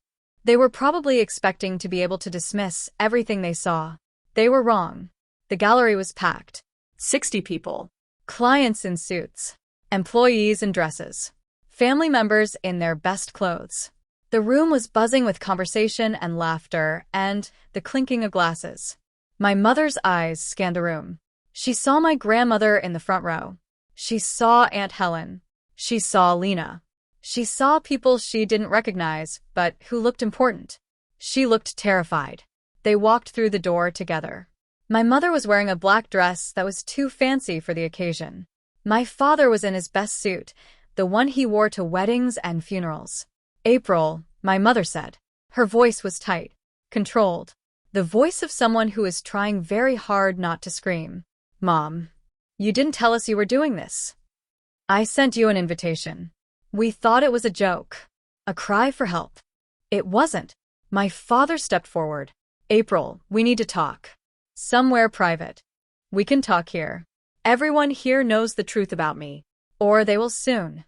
They were probably expecting to be able to dismiss everything they saw. They were wrong. The gallery was packed. 60 people. Clients in suits. Employees in dresses. Family members in their best clothes. The room was buzzing with conversation and laughter and the clinking of glasses. My mother's eyes scanned the room. She saw my grandmother in the front row. She saw Aunt Helen. She saw Lena. She saw people she didn't recognize, but who looked important. She looked terrified. They walked through the door together. My mother was wearing a black dress that was too fancy for the occasion. My father was in his best suit, the one he wore to weddings and funerals. April, my mother said. Her voice was tight, controlled. The voice of someone who is trying very hard not to scream. Mom, you didn't tell us you were doing this. I sent you an invitation. We thought it was a joke. A cry for help. It wasn't. My father stepped forward. April, we need to talk. Somewhere private. We can talk here. Everyone here knows the truth about me. Or they will soon.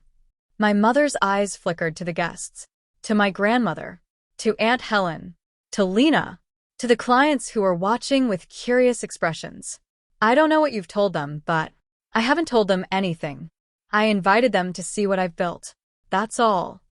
My mother's eyes flickered to the guests. To my grandmother. To Aunt Helen. To Lena. To the clients who were watching with curious expressions. I don't know what you've told them, but I haven't told them anything. I invited them to see what I've built. That's all.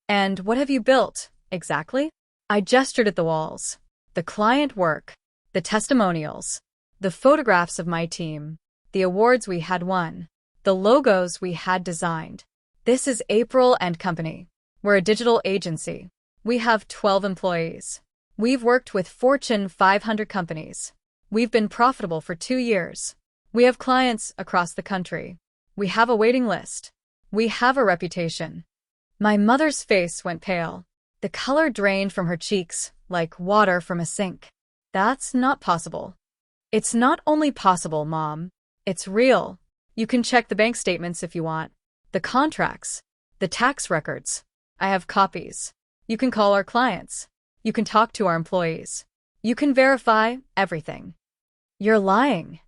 And what have you built, exactly? I gestured at the walls. The client work. The testimonials. The photographs of my team. The awards we had won. The logos we had designed. This is April and Company. We're a digital agency. We have 12 employees. We've worked with Fortune 500 companies. We've been profitable for 2 years. We have clients across the country. We have a waiting list. We have a reputation. My mother's face went pale. The color drained from her cheeks like water from a sink. That's not possible. It's not only possible, Mom. It's real. You can check the bank statements if you want. The contracts. The tax records. I have copies. You can call our clients. You can talk to our employees. You can verify everything. You're lying.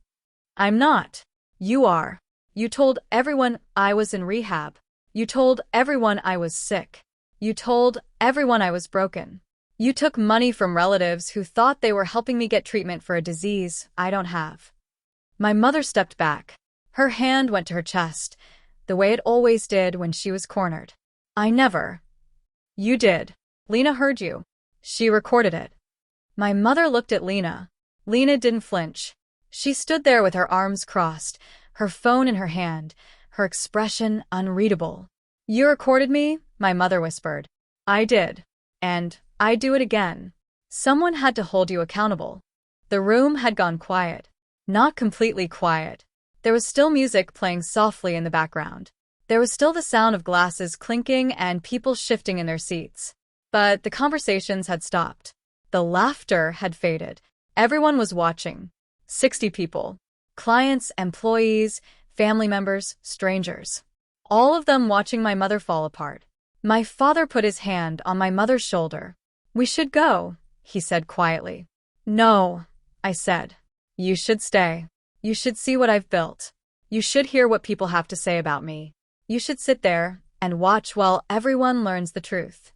I'm not. You are. You told everyone I was in rehab. You told everyone I was sick. You told everyone I was broken. You took money from relatives who thought they were helping me get treatment for a disease I don't have. My mother stepped back. Her hand went to her chest, the way it always did when she was cornered. I never. You did. Lena heard you. She recorded it. My mother looked at Lena. Lena didn't flinch. She stood there with her arms crossed, her phone in her hand, her expression unreadable. You recorded me? My mother whispered. I did. And I'd do it again. Someone had to hold you accountable. The room had gone quiet. Not completely quiet, There was still music playing softly in the background. There was still the sound of glasses clinking and people shifting in their seats. But the conversations had stopped. The laughter had faded. Everyone was watching. 60 people. Clients, employees, family members, strangers. All of them watching my mother fall apart. My father put his hand on my mother's shoulder. "We should go," he said quietly. "No," I said. "You should stay. You should see what I've built. You should hear what people have to say about me. You should sit there and watch while everyone learns the truth."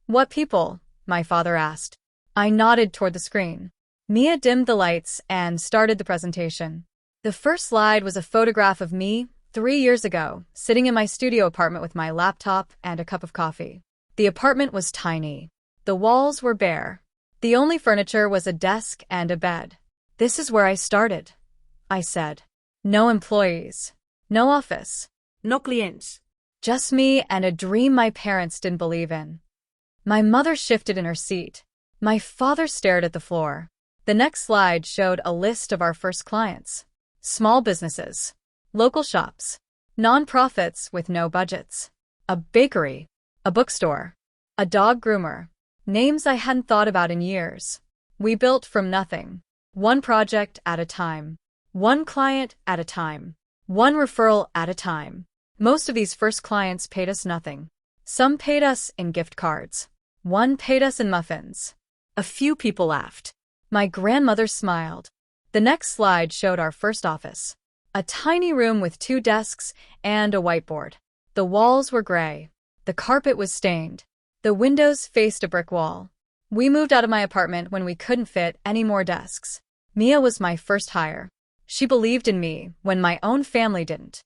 "What people?" my father asked. I nodded toward the screen. Mia dimmed the lights and started the presentation. The first slide was a photograph of me, 3 years ago, sitting in my studio apartment with my laptop and a cup of coffee. The apartment was tiny. The walls were bare. The only furniture was a desk and a bed. "This is where I started," I said. "No employees. No office. No clients. Just me and a dream my parents didn't believe in." My mother shifted in her seat. My father stared at the floor. The next slide showed a list of our first clients. Small businesses. Local shops. Non-profits with no budgets. A bakery. A bookstore. A dog groomer. Names I hadn't thought about in years. We built from nothing. One project at a time. One client at a time. One referral at a time. Most of these first clients paid us nothing. Some paid us in gift cards. One paid us in muffins. A few people laughed. My grandmother smiled. The next slide showed our first office. A tiny room with 2 desks and a whiteboard. The walls were gray. The carpet was stained. The windows faced a brick wall. We moved out of my apartment when we couldn't fit any more desks. Mia was my first hire. She believed in me when my own family didn't.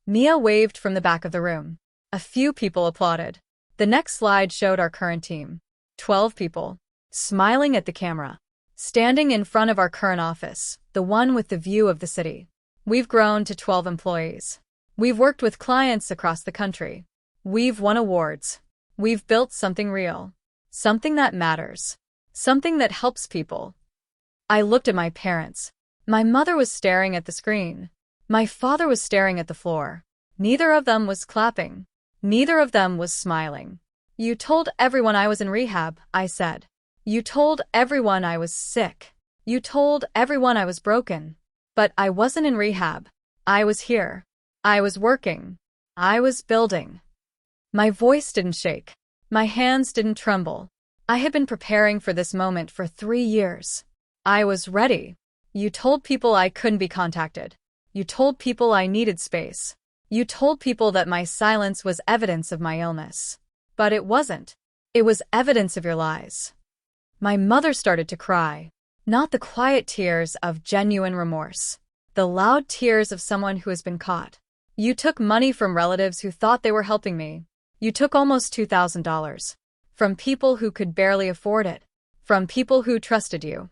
Mia waved from the back of the room. A few people applauded. The next slide showed our current team. 12 people. Smiling at the camera. Standing in front of our current office, the one with the view of the city. We've grown to 12 employees. We've worked with clients across the country. We've won awards. We've built something real. Something that matters. Something that helps people. I looked at my parents. My mother was staring at the screen. My father was staring at the floor. Neither of them was clapping. Neither of them was smiling. "You told everyone I was in rehab," I said. "You told everyone I was sick. You told everyone I was broken. But I wasn't in rehab. I was here. I was working. I was building." My voice didn't shake. My hands didn't tremble. I had been preparing for this moment for 3 years. I was ready. "You told people I couldn't be contacted. You told people I needed space. You told people that my silence was evidence of my illness. But it wasn't. It was evidence of your lies." My mother started to cry. Not the quiet tears of genuine remorse. The loud tears of someone who has been caught. "You took money from relatives who thought they were helping me. You took almost $2,000. From people who could barely afford it. From people who trusted you."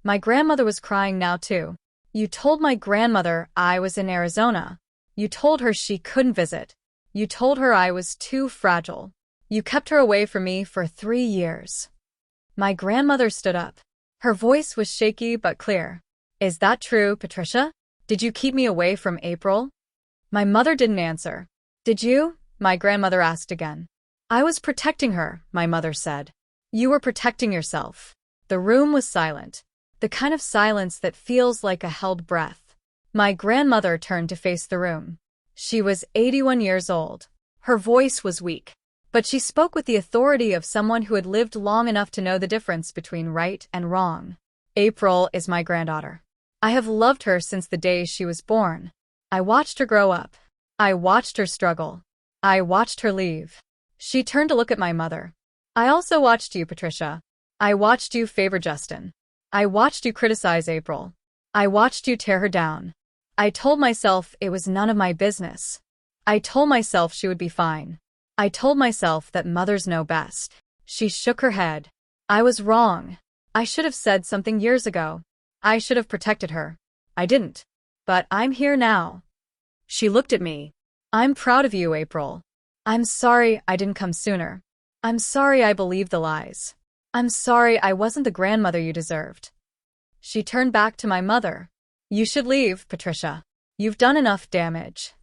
My grandmother was crying now too. "You told my grandmother I was in Arizona. You told her she couldn't visit. You told her I was too fragile. You kept her away from me for 3 years." My grandmother stood up. Her voice was shaky but clear. "Is that true, Patricia? Did you keep me away from April?" My mother didn't answer. "Did you?" my grandmother asked again. "I was protecting her," my mother said. "You were protecting yourself." The room was silent. The kind of silence that feels like a held breath. My grandmother turned to face the room. She was 81 years old. Her voice was weak. But she spoke with the authority of someone who had lived long enough to know the difference between right and wrong. "April is my granddaughter. I have loved her since the day she was born. I watched her grow up. I watched her struggle. I watched her leave." She turned to look at my mother. "I also watched you, Patricia. I watched you favor Justin. I watched you criticize April. I watched you tear her down. I told myself it was none of my business. I told myself she would be fine. I told myself that mothers know best." She shook her head. "I was wrong. I should have said something years ago. I should have protected her. I didn't. But I'm here now." She looked at me. "I'm proud of you, April. I'm sorry I didn't come sooner. I'm sorry I believed the lies. I'm sorry I wasn't the grandmother you deserved." She turned back to my mother. "You should leave, Patricia. You've done enough damage.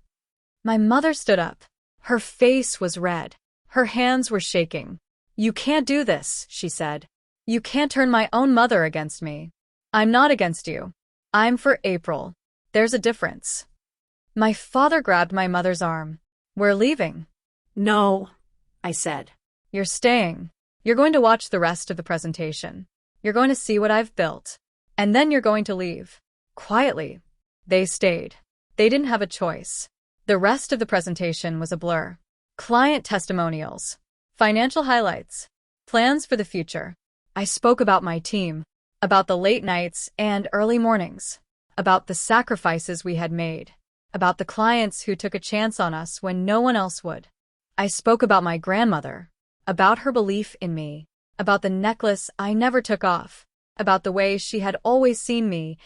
My mother stood up. Her face was red. Her hands were shaking. You can't do this, she said. You can't turn my own mother against me. I'm not against you. I'm for April. There's a difference. My father grabbed my mother's arm. We're leaving. No, I said. You're staying. You're going to watch the rest of the presentation. You're going to see what I've built. And then you're going to leave. Quietly. They stayed. They didn't have a choice. The rest of the presentation was a blur. Client testimonials, financial highlights, plans for the future. I spoke about my team, about the late nights and early mornings, about the sacrifices we had made, about the clients who took a chance on us when no one else would. I spoke about my grandmother, about her belief in me, about the necklace I never took off, about the way she had always seen me,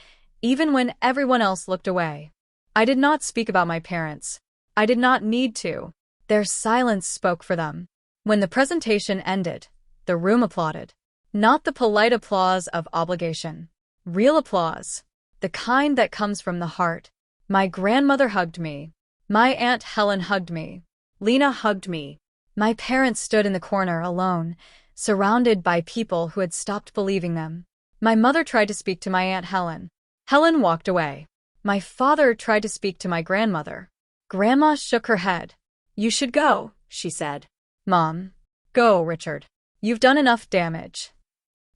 even when everyone else looked away. I did not speak about my parents. I did not need to. Their silence spoke for them. When the presentation ended, the room applauded. Not the polite applause of obligation. Real applause. The kind that comes from the heart. My grandmother hugged me. My Aunt Helen hugged me. Lena hugged me. My parents stood in the corner alone, surrounded by people who had stopped believing them. My mother tried to speak to my Aunt Helen. Helen walked away. My father tried to speak to my grandmother. Grandma shook her head. You should go, she said. Mom. Go, Richard. You've done enough damage.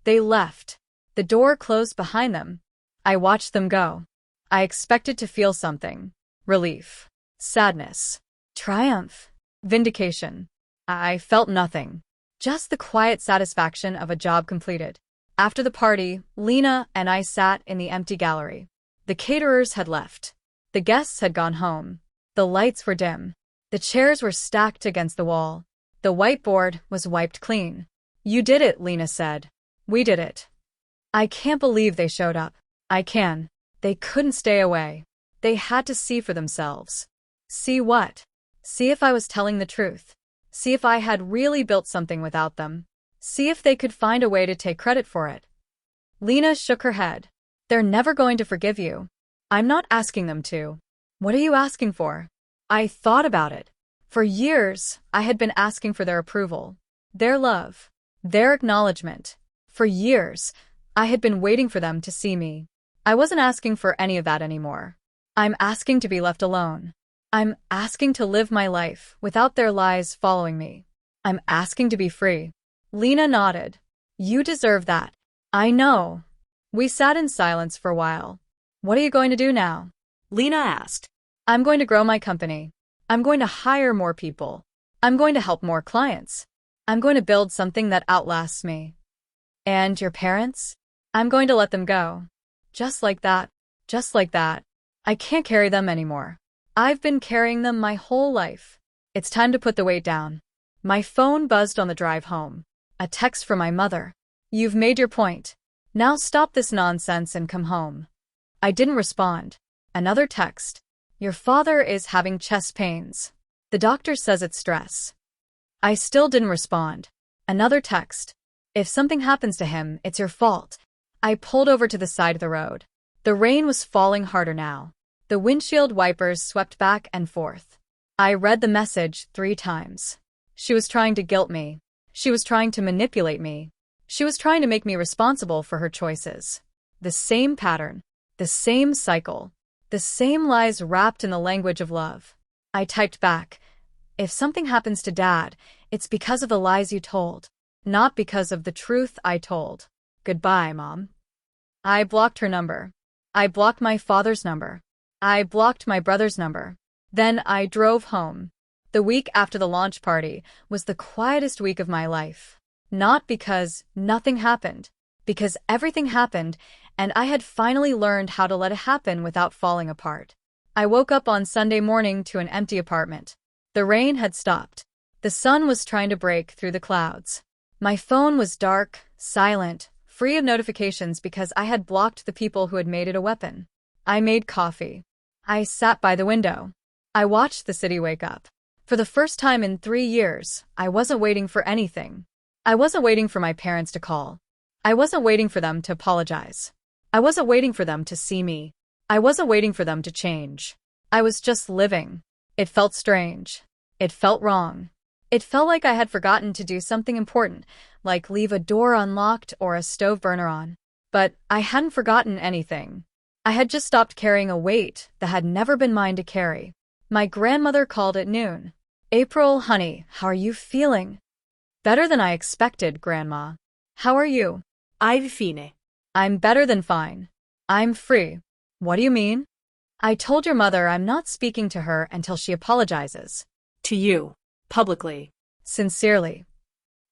They left. The door closed behind them. I watched them go. I expected to feel something. Relief. Sadness. Triumph. Vindication. I felt nothing. Just the quiet satisfaction of a job completed. After the party, Lena and I sat in the empty gallery. The caterers had left. The guests had gone home. The lights were dim. The chairs were stacked against the wall. The whiteboard was wiped clean. You did it, Lena said. We did it. I can't believe they showed up. I can. They couldn't stay away. They had to see for themselves. See what? See if I was telling the truth. See if I had really built something without them. See if they could find a way to take credit for it. Lena shook her head. They're never going to forgive you. I'm not asking them to. What are you asking for? I thought about it. For years, I had been asking for their approval, their love, their acknowledgement. For years, I had been waiting for them to see me. I wasn't asking for any of that anymore. I'm asking to be left alone. I'm asking to live my life without their lies following me. I'm asking to be free. Lena nodded. You deserve that. I know. We sat in silence for a while. What are you going to do now? Lena asked. I'm going to grow my company. I'm going to hire more people. I'm going to help more clients. I'm going to build something that outlasts me. And your parents? I'm going to let them go. Just like that. Just like that. I can't carry them anymore. I've been carrying them my whole life. It's time to put the weight down. My phone buzzed on the drive home. A text from my mother. You've made your point. Now stop this nonsense and come home. I didn't respond. Another text. Your father is having chest pains. The doctor says it's stress. I still didn't respond. Another text. If something happens to him, it's your fault. I pulled over to the side of the road. The rain was falling harder now. The windshield wipers swept back and forth. I read the message 3 times. She was trying to guilt me. She was trying to manipulate me. She was trying to make me responsible for her choices. The same pattern. The same cycle. The same lies wrapped in the language of love. I typed back. If something happens to Dad, it's because of the lies you told, not because of the truth I told. Goodbye, Mom. I blocked her number. I blocked my father's number. I blocked my brother's number. Then I drove home. The week after the launch party was the quietest week of my life. Not because nothing happened, because everything happened, and I had finally learned how to let it happen without falling apart. I woke up on Sunday morning to an empty apartment. The rain had stopped. The sun was trying to break through the clouds. My phone was dark, silent, free of notifications because I had blocked the people who had made it a weapon. I made coffee. I sat by the window. I watched the city wake up. For the first time in 3 years, I wasn't waiting for anything. I wasn't waiting for my parents to call. I wasn't waiting for them to apologize. I wasn't waiting for them to see me. I wasn't waiting for them to change. I was just living. It felt strange. It felt wrong. It felt like I had forgotten to do something important, like leave a door unlocked or a stove burner on. But I hadn't forgotten anything. I had just stopped carrying a weight that had never been mine to carry. My grandmother called at noon. "April, honey, how are you feeling?" "Better than I expected, Grandma. How are you?" "I'm fine." "I'm better than fine. I'm free." "What do you mean?" "I told your mother I'm not speaking to her until she apologizes." "To you. Publicly." "Sincerely."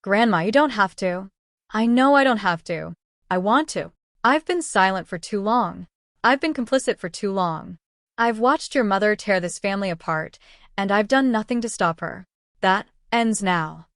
"Grandma, you don't have to." "I know I don't have to. I want to. I've been silent for too long. I've been complicit for too long. I've watched your mother tear this family apart, and I've done nothing to stop her. That ends now."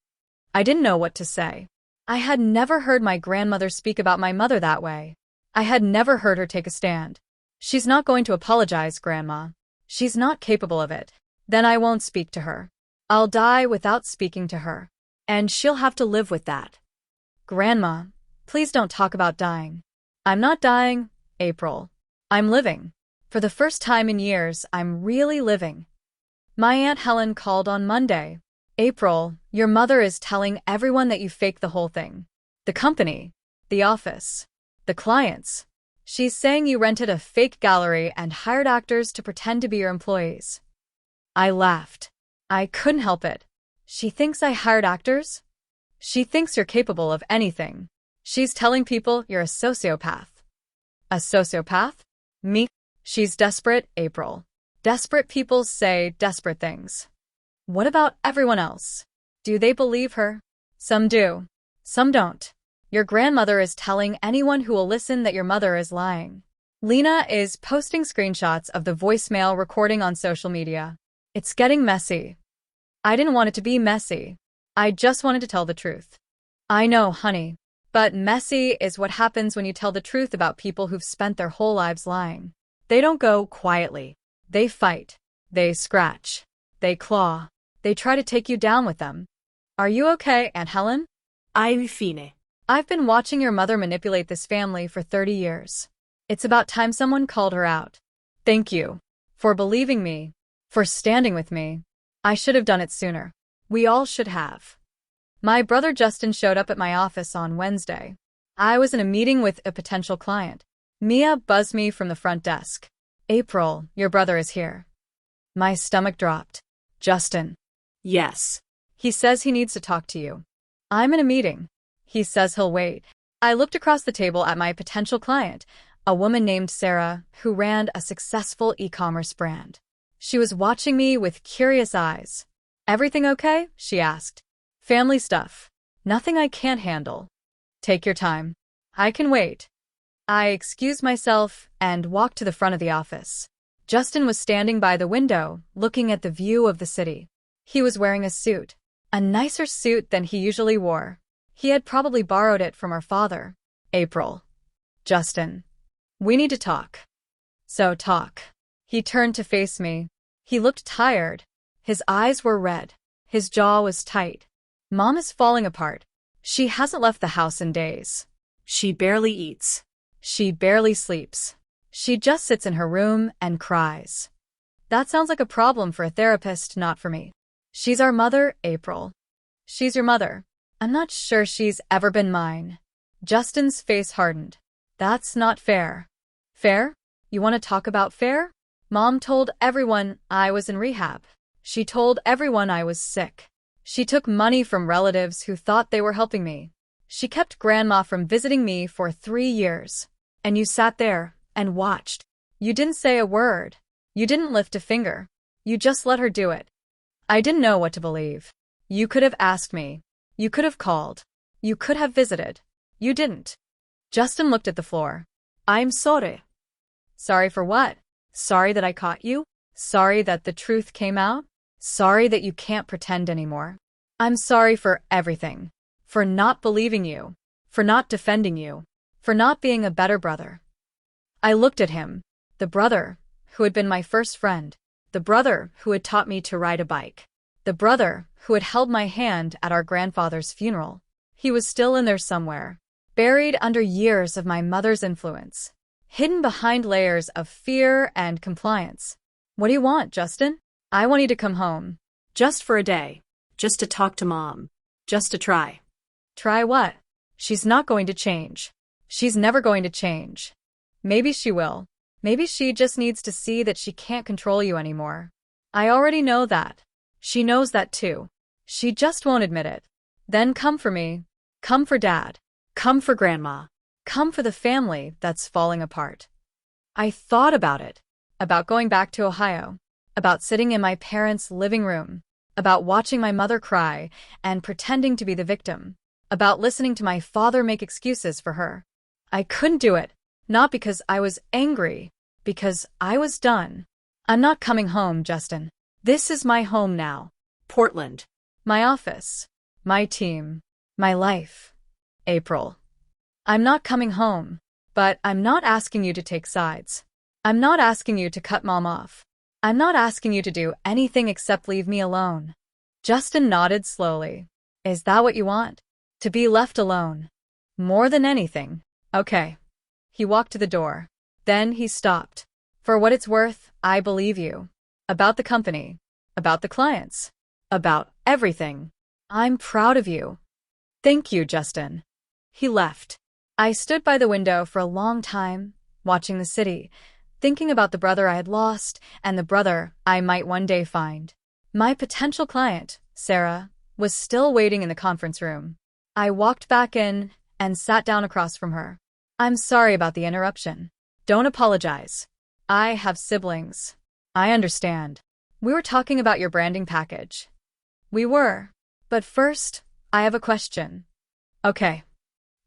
I didn't know what to say. I had never heard my grandmother speak about my mother that way. I had never heard her take a stand. "She's not going to apologize, Grandma. She's not capable of it. Then I won't speak to her. I'll die without speaking to her. And she'll have to live with that." "Grandma, please don't talk about dying." "I'm not dying, April. I'm living. For the first time in years, I'm really living." My Aunt Helen called on Monday. "April, your mother is telling everyone that you faked the whole thing. The company, the office, the clients. She's saying you rented a fake gallery and hired actors to pretend to be your employees." I laughed. I couldn't help it. She thinks I hired actors? She thinks you're capable of anything. She's telling people you're a sociopath. A sociopath? Me? She's desperate, April. Desperate people say desperate things. What about everyone else? Do they believe her? Some do. Some don't. Your grandmother is telling anyone who will listen that your mother is lying. Lena is posting screenshots of the voicemail recording on social media. It's getting messy. I didn't want it to be messy. I just wanted to tell the truth. I know, honey. But messy is what happens when you tell the truth about people who've spent their whole lives lying. They don't go quietly. They fight. They scratch. They claw. They try to take you down with them. Are you okay, Aunt Helen? "I'm fine." I've been watching your mother manipulate this family for 30 years. It's about time someone called her out. Thank you. For believing me. For standing with me. I should have done it sooner. We all should have. My brother Justin showed up at my office on Wednesday. I was in a meeting with a potential client. Mia buzzed me from the front desk. "April, your brother is here." My stomach dropped. "Justin." "Yes." "He says he needs to talk to you." "I'm in a meeting." "He says he'll wait." I looked across the table at my potential client, a woman named Sarah, who ran a successful e-commerce brand. She was watching me with curious eyes. "Everything okay?" she asked. "Family stuff. Nothing I can't handle." "Take your time. I can wait." I excused myself and walked to the front of the office. Justin was standing by the window, looking at the view of the city. He was wearing a suit. A nicer suit than he usually wore. He had probably borrowed it from our father. "April." "Justin. We need to talk." "So talk." He turned to face me. He looked tired. His eyes were red. His jaw was tight. "Mom is falling apart. She hasn't left the house in days. "She barely eats." She barely sleeps. She just sits in her room and cries." That sounds like a problem for a therapist, not for me. "She's our mother, April." "She's your mother. I'm not sure she's ever been mine." Justin's face hardened. "That's not fair." "Fair? You want to talk about fair?" "Mom told everyone I was in rehab. She told everyone I was sick. She took money from relatives who thought they were helping me. She kept Grandma from visiting me for 3 years. And you sat there and watched. You didn't say a word. You didn't lift a finger. You just let her do it." I didn't know what to believe. "You could have asked me. You could have called. You could have visited. You didn't." Justin looked at the floor. "I'm sorry." "Sorry for what? Sorry that I caught you? Sorry that the truth came out? Sorry that you can't pretend anymore? I'm sorry for everything. For not believing you. For not defending you. For not being a better brother." I looked at him. The brother who had been my first friend. The brother who had taught me to ride a bike. The brother who had held my hand at our grandfather's funeral. He was still in there somewhere. Buried under years of my mother's influence. Hidden behind layers of fear and compliance. What do you want, Justin? I want you to come home. Just for a day. Just to talk to Mom. Just to try. Try what? She's not going to change. She's never going to change. Maybe she will. Maybe she just needs to see that she can't control you anymore. I already know that. She knows that too. She just won't admit it. Then come for me. Come for Dad. Come for Grandma. Come for the family that's falling apart. I thought about it. About going back to Ohio. About sitting in my parents' living room. About watching my mother cry and pretending to be the victim. About listening to my father make excuses for her. I couldn't do it. Not because I was angry. Because I was done. I'm not coming home, Justin. This is my home now. Portland. My office. My team. My life. April. I'm not coming home. But I'm not asking you to take sides. I'm not asking you to cut Mom off. I'm not asking you to do anything except leave me alone. Justin nodded slowly. Is that what you want? To be left alone? More than anything. Okay. He walked to the door. Then he stopped. For what it's worth, I believe you. About the company. About the clients. About everything. I'm proud of you. Thank you, Justin. He left. I stood by the window for a long time, watching the city, thinking about the brother I had lost and the brother I might one day find. My potential client, Sarah, was still waiting in the conference room. I walked back in and sat down across from her. I'm sorry about the interruption. Don't apologize. I have siblings. I understand. We were talking about your branding package. We were. But first, I have a question. Okay.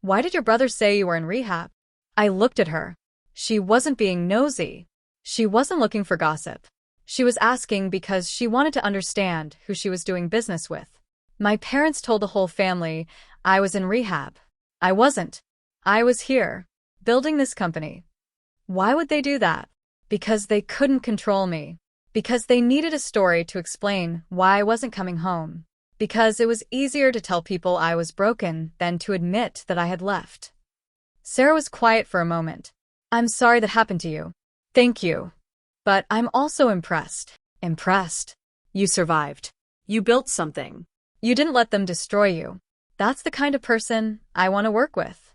Why did your brother say you were in rehab? I looked at her. She wasn't being nosy. She wasn't looking for gossip. She was asking because she wanted to understand who she was doing business with. My parents told the whole family I was in rehab. I wasn't. I was here, building this company. Why would they do that? Because they couldn't control me. Because they needed a story to explain why I wasn't coming home. Because it was easier to tell people I was broken than to admit that I had left. Sarah was quiet for a moment. I'm sorry that happened to you. Thank you. But I'm also impressed. Impressed. You survived. You built something. You didn't let them destroy you. That's the kind of person I want to work with.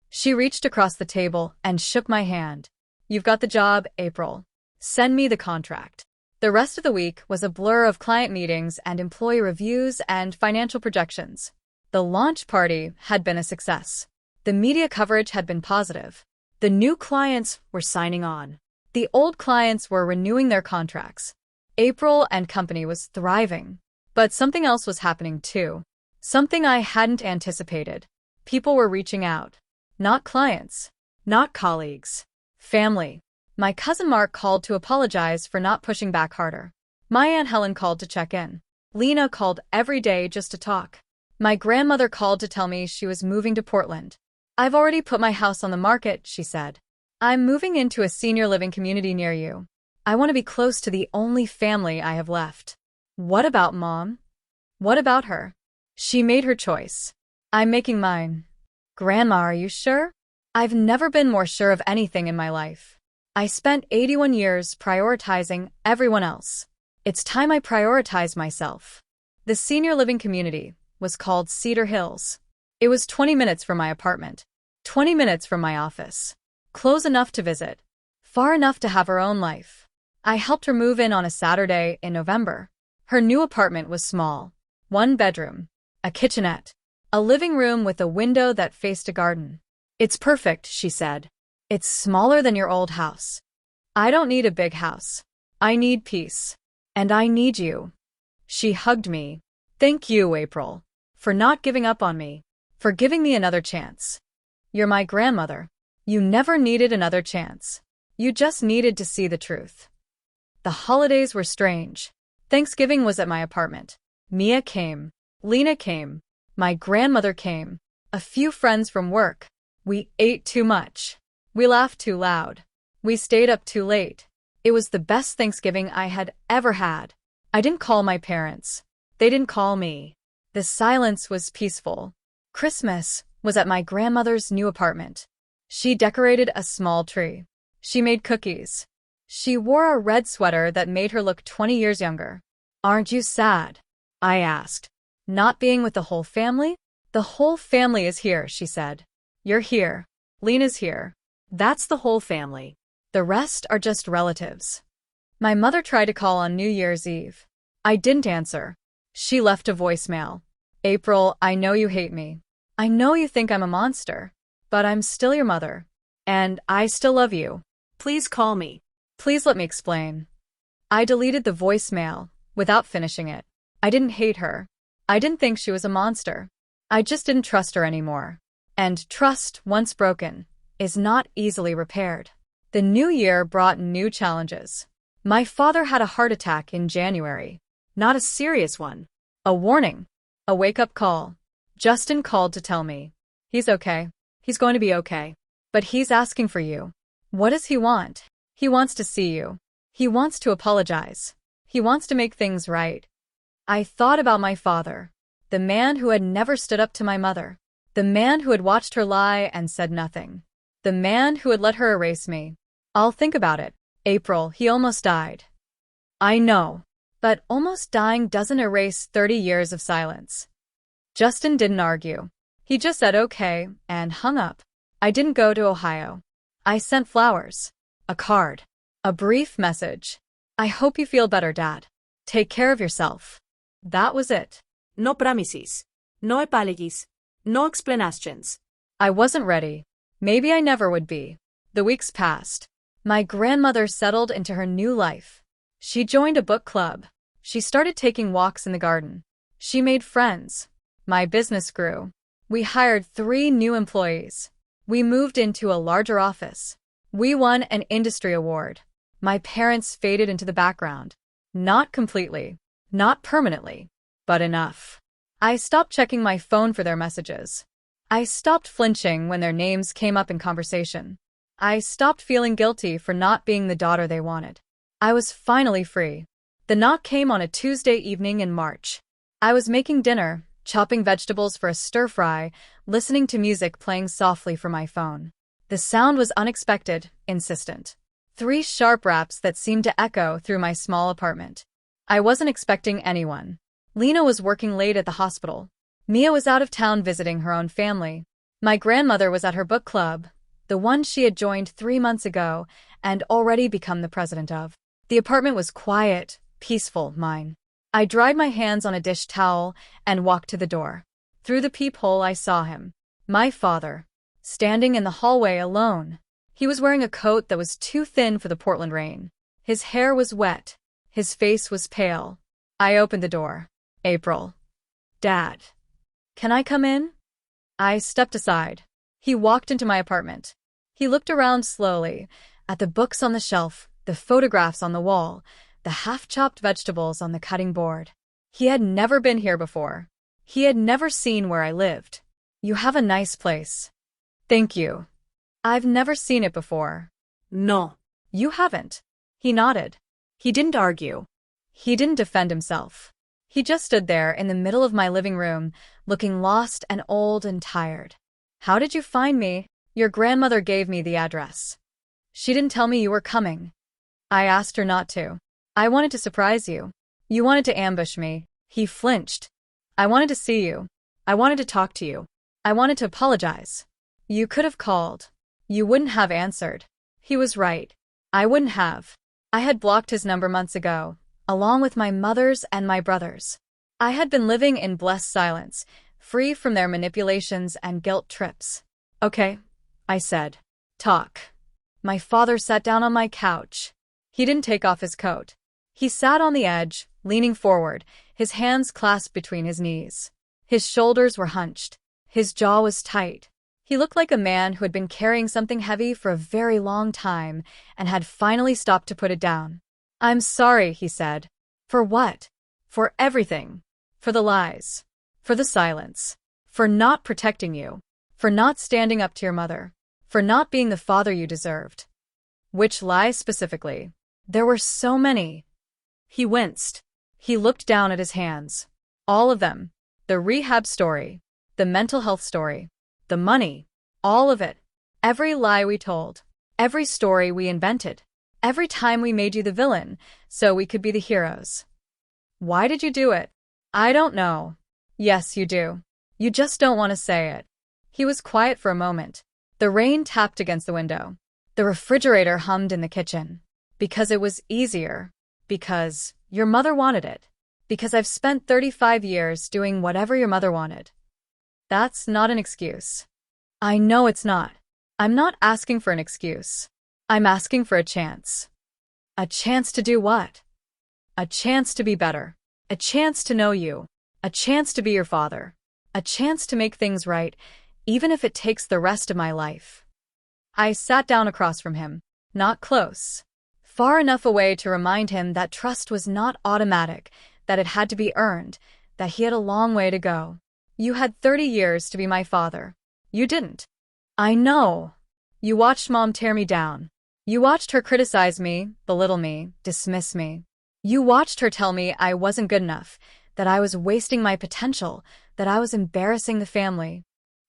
She reached across the table and shook my hand. You've got the job, April. Send me the contract. The rest of the week was a blur of client meetings and employee reviews and financial projections. The launch party had been a success. The media coverage had been positive. The new clients were signing on. The old clients were renewing their contracts. April and company was thriving. But something else was happening too. Something I hadn't anticipated. People were reaching out. Not clients. Not colleagues. Family. My cousin Mark called to apologize for not pushing back harder. My Aunt Helen called to check in. Lena called every day just to talk. My grandmother called to tell me she was moving to Portland. I've already put my house on the market, she said. I'm moving into a senior living community near you. I want to be close to the only family I have left. What about Mom? What about her? She made her choice. I'm making mine. Grandma, are you sure? I've never been more sure of anything in my life. I spent 81 years prioritizing everyone else. It's time I prioritize myself. The senior living community was called Cedar Hills. It was 20 minutes from my apartment, 20 minutes from my office. Close enough to visit, far enough to have her own life. I helped her move in on a Saturday in November. Her new apartment was small. 1 bedroom, a kitchenette, a living room with a window that faced a garden. It's perfect, she said. It's smaller than your old house. I don't need a big house. I need peace. And I need you. She hugged me. Thank you, April, for not giving up on me, for giving me another chance. You're my grandmother. You never needed another chance. You just needed to see the truth. The holidays were strange. Thanksgiving was at my apartment. Mia came. Lena came. My grandmother came. A few friends from work. We ate too much. We laughed too loud. We stayed up too late. It was the best Thanksgiving I had ever had. I didn't call my parents. They didn't call me. The silence was peaceful. Christmas was at my grandmother's new apartment. She decorated a small tree. She made cookies. She wore a red sweater that made her look 20 years younger. Aren't you sad? I asked. Not being with the whole family? The whole family is here, she said. You're here. Lena's here. That's the whole family. The rest are just relatives. My mother tried to call on New Year's Eve. I didn't answer. She left a voicemail. April, I know you hate me. I know you think I'm a monster. But I'm still your mother. And I still love you. Please call me. Please let me explain. I deleted the voicemail without finishing it. I didn't hate her. I didn't think she was a monster. I just didn't trust her anymore. And trust, once broken, is not easily repaired. The new year brought new challenges. My father had a heart attack in January. Not a serious one. A warning. A wake-up call. Justin called to tell me. He's okay. He's going to be okay. But he's asking for you. What does he want? He wants to see you. He wants to apologize. He wants to make things right. I thought about my father, the man who had never stood up to my mother, the man who had watched her lie and said nothing, the man who had let her erase me. I'll think about it. April, he almost died. I know, but almost dying doesn't erase 30 years of silence. Justin didn't argue. He just said okay and hung up. I didn't go to Ohio. I sent flowers, a card, a brief message. I hope you feel better, Dad. Take care of yourself. That was it. No promises. No apologies. No explanations. I wasn't ready. Maybe I never would be. The weeks passed. My grandmother settled into her new life. She joined a book club. She started taking walks in the garden. She made friends. My business grew. We hired 3 new employees. We moved into a larger office. We won an industry award. My parents faded into the background. Not completely. Not permanently. But enough. I stopped checking my phone for their messages. I stopped flinching when their names came up in conversation. I stopped feeling guilty for not being the daughter they wanted. I was finally free. The knock came on a Tuesday evening in March. I was making dinner, chopping vegetables for a stir-fry, listening to music playing softly from my phone. The sound was unexpected, insistent. 3 sharp raps that seemed to echo through my small apartment. I wasn't expecting anyone. Lena was working late at the hospital. Mia was out of town visiting her own family. My grandmother was at her book club, the one she had joined 3 months ago and already become the president of. The apartment was quiet, peaceful, mine. I dried my hands on a dish towel and walked to the door. Through the peephole I saw him, my father, standing in the hallway alone. He was wearing a coat that was too thin for the Portland rain. His hair was wet. His face was pale. I opened the door. April. Dad. Can I come in? I stepped aside. He walked into my apartment. He looked around slowly, at the books on the shelf, the photographs on the wall, the half-chopped vegetables on the cutting board. He had never been here before. He had never seen where I lived. You have a nice place. Thank you. I've never seen it before. No. You haven't. He nodded. He didn't argue. He didn't defend himself. He just stood there in the middle of my living room, looking lost and old and tired. How did you find me? Your grandmother gave me the address. She didn't tell me you were coming. I asked her not to. I wanted to surprise you. You wanted to ambush me. He flinched. I wanted to see you. I wanted to talk to you. I wanted to apologize. You could have called. You wouldn't have answered. He was right. I wouldn't have. I had blocked his number months ago, along with my mother's and my brother's. I had been living in blessed silence, free from their manipulations and guilt trips. Okay, I said. Talk. My father sat down on my couch. He didn't take off his coat. He sat on the edge, leaning forward, his hands clasped between his knees. His shoulders were hunched. His jaw was tight. He looked like a man who had been carrying something heavy for a very long time and had finally stopped to put it down. I'm sorry, he said. For what? For everything. For the lies. For the silence. For not protecting you. For not standing up to your mother. For not being the father you deserved. Which lies specifically? There were so many. He winced. He looked down at his hands. All of them. The rehab story. The mental health story. The money. All of it. Every lie we told. Every story we invented. Every time we made you the villain, so we could be the heroes. Why did you do it? I don't know. Yes, you do. You just don't want to say it. He was quiet for a moment. The rain tapped against the window. The refrigerator hummed in the kitchen. Because it was easier. Because your mother wanted it. Because I've spent 35 years doing whatever your mother wanted. That's not an excuse. I know it's not. I'm not asking for an excuse. I'm asking for a chance. A chance to do what? A chance to be better. A chance to know you. A chance to be your father. A chance to make things right, even if it takes the rest of my life. I sat down across from him, not close. Far enough away to remind him that trust was not automatic, that it had to be earned, that he had a long way to go. You had 30 years to be my father. You didn't. I know. You watched Mom tear me down. You watched her criticize me, belittle me, dismiss me. You watched her tell me I wasn't good enough, that I was wasting my potential, that I was embarrassing the family.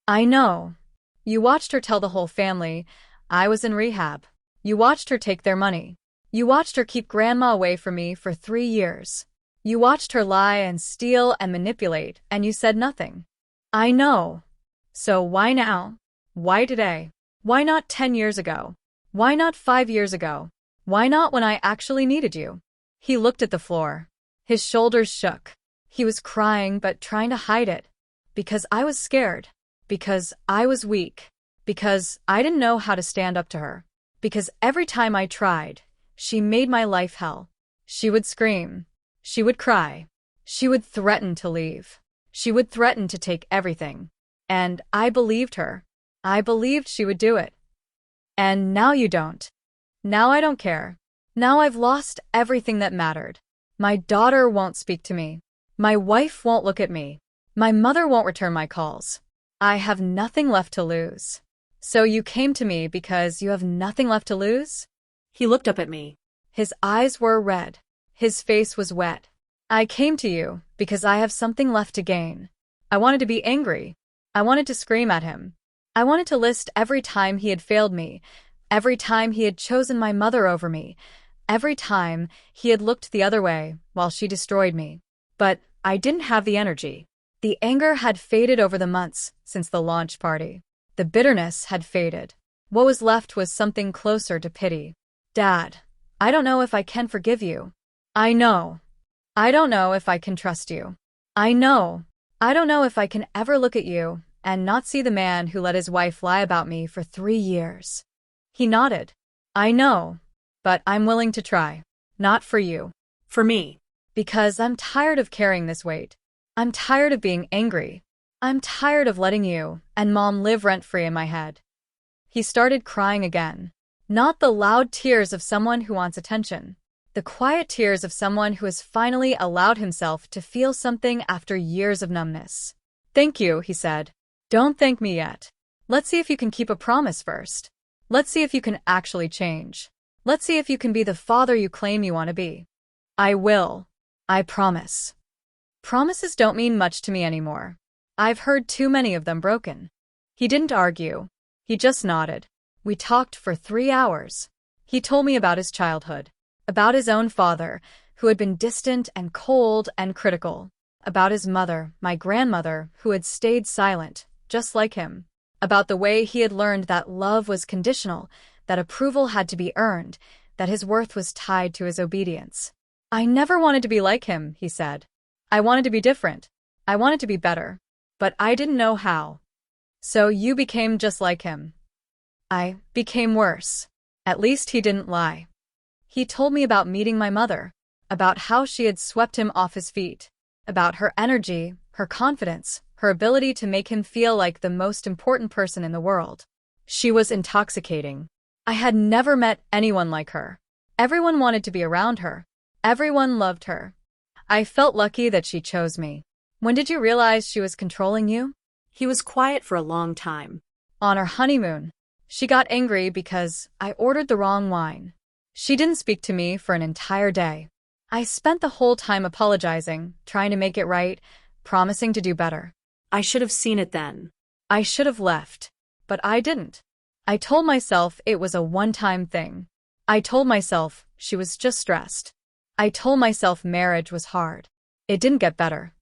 I know. You watched her tell the whole family I was in rehab. You watched her take their money. You watched her keep Grandma away from me for 3 years. You watched her lie and steal and manipulate, and you said nothing. I know. So why now? Why today? Why not 10 years ago? Why not 5 years ago? Why not when I actually needed you? He looked at the floor. His shoulders shook. He was crying but trying to hide it. Because I was scared. Because I was weak. Because I didn't know how to stand up to her. Because every time I tried, she made my life hell. She would scream. She would cry. She would threaten to leave. She would threaten to take everything. And I believed her. I believed she would do it. And now you don't. Now I don't care. Now I've lost everything that mattered. My daughter won't speak to me. My wife won't look at me. My mother won't return my calls. I have nothing left to lose. So you came to me because you have nothing left to lose? He looked up at me. His eyes were red. His face was wet. I came to you because I have something left to gain. I wanted to be angry. I wanted to scream at him. I wanted to list every time he had failed me, every time he had chosen my mother over me, every time he had looked the other way while she destroyed me. But I didn't have the energy. The anger had faded over the months since the launch party. The bitterness had faded. What was left was something closer to pity. Dad, I don't know if I can forgive you. I know. I don't know if I can trust you. I know. I don't know if I can ever look at you and not see the man who let his wife lie about me for 3 years. He nodded. I know. But I'm willing to try. Not for you. For me. Because I'm tired of carrying this weight. I'm tired of being angry. I'm tired of letting you and Mom live rent-free in my head. He started crying again. Not the loud tears of someone who wants attention. The quiet tears of someone who has finally allowed himself to feel something after years of numbness. Thank you, he said. Don't thank me yet. Let's see if you can keep a promise first. Let's see if you can actually change. Let's see if you can be the father you claim you want to be. I will. I promise. Promises don't mean much to me anymore. I've heard too many of them broken. He didn't argue. He just nodded. We talked for 3 hours. He told me about his childhood, about his own father, who had been distant and cold and critical, about his mother, my grandmother, who had stayed silent, just like him, about the way he had learned that love was conditional, that approval had to be earned, that his worth was tied to his obedience. I never wanted to be like him, he said. I wanted to be different. I wanted to be better. But I didn't know how. So you became just like him. I became worse. At least he didn't lie. He told me about meeting my mother, about how she had swept him off his feet, about her energy, her confidence, her ability to make him feel like the most important person in the world. She was intoxicating. I had never met anyone like her. Everyone wanted to be around her. Everyone loved her. I felt lucky that she chose me. When did you realize she was controlling you? He was quiet for a long time. On our honeymoon. She got angry because I ordered the wrong wine. She didn't speak to me for an entire day. I spent the whole time apologizing, trying to make it right, promising to do better. I should have seen it then. I should have left. But I didn't. I told myself it was a one-time thing. I told myself she was just stressed. I told myself marriage was hard. It didn't get better.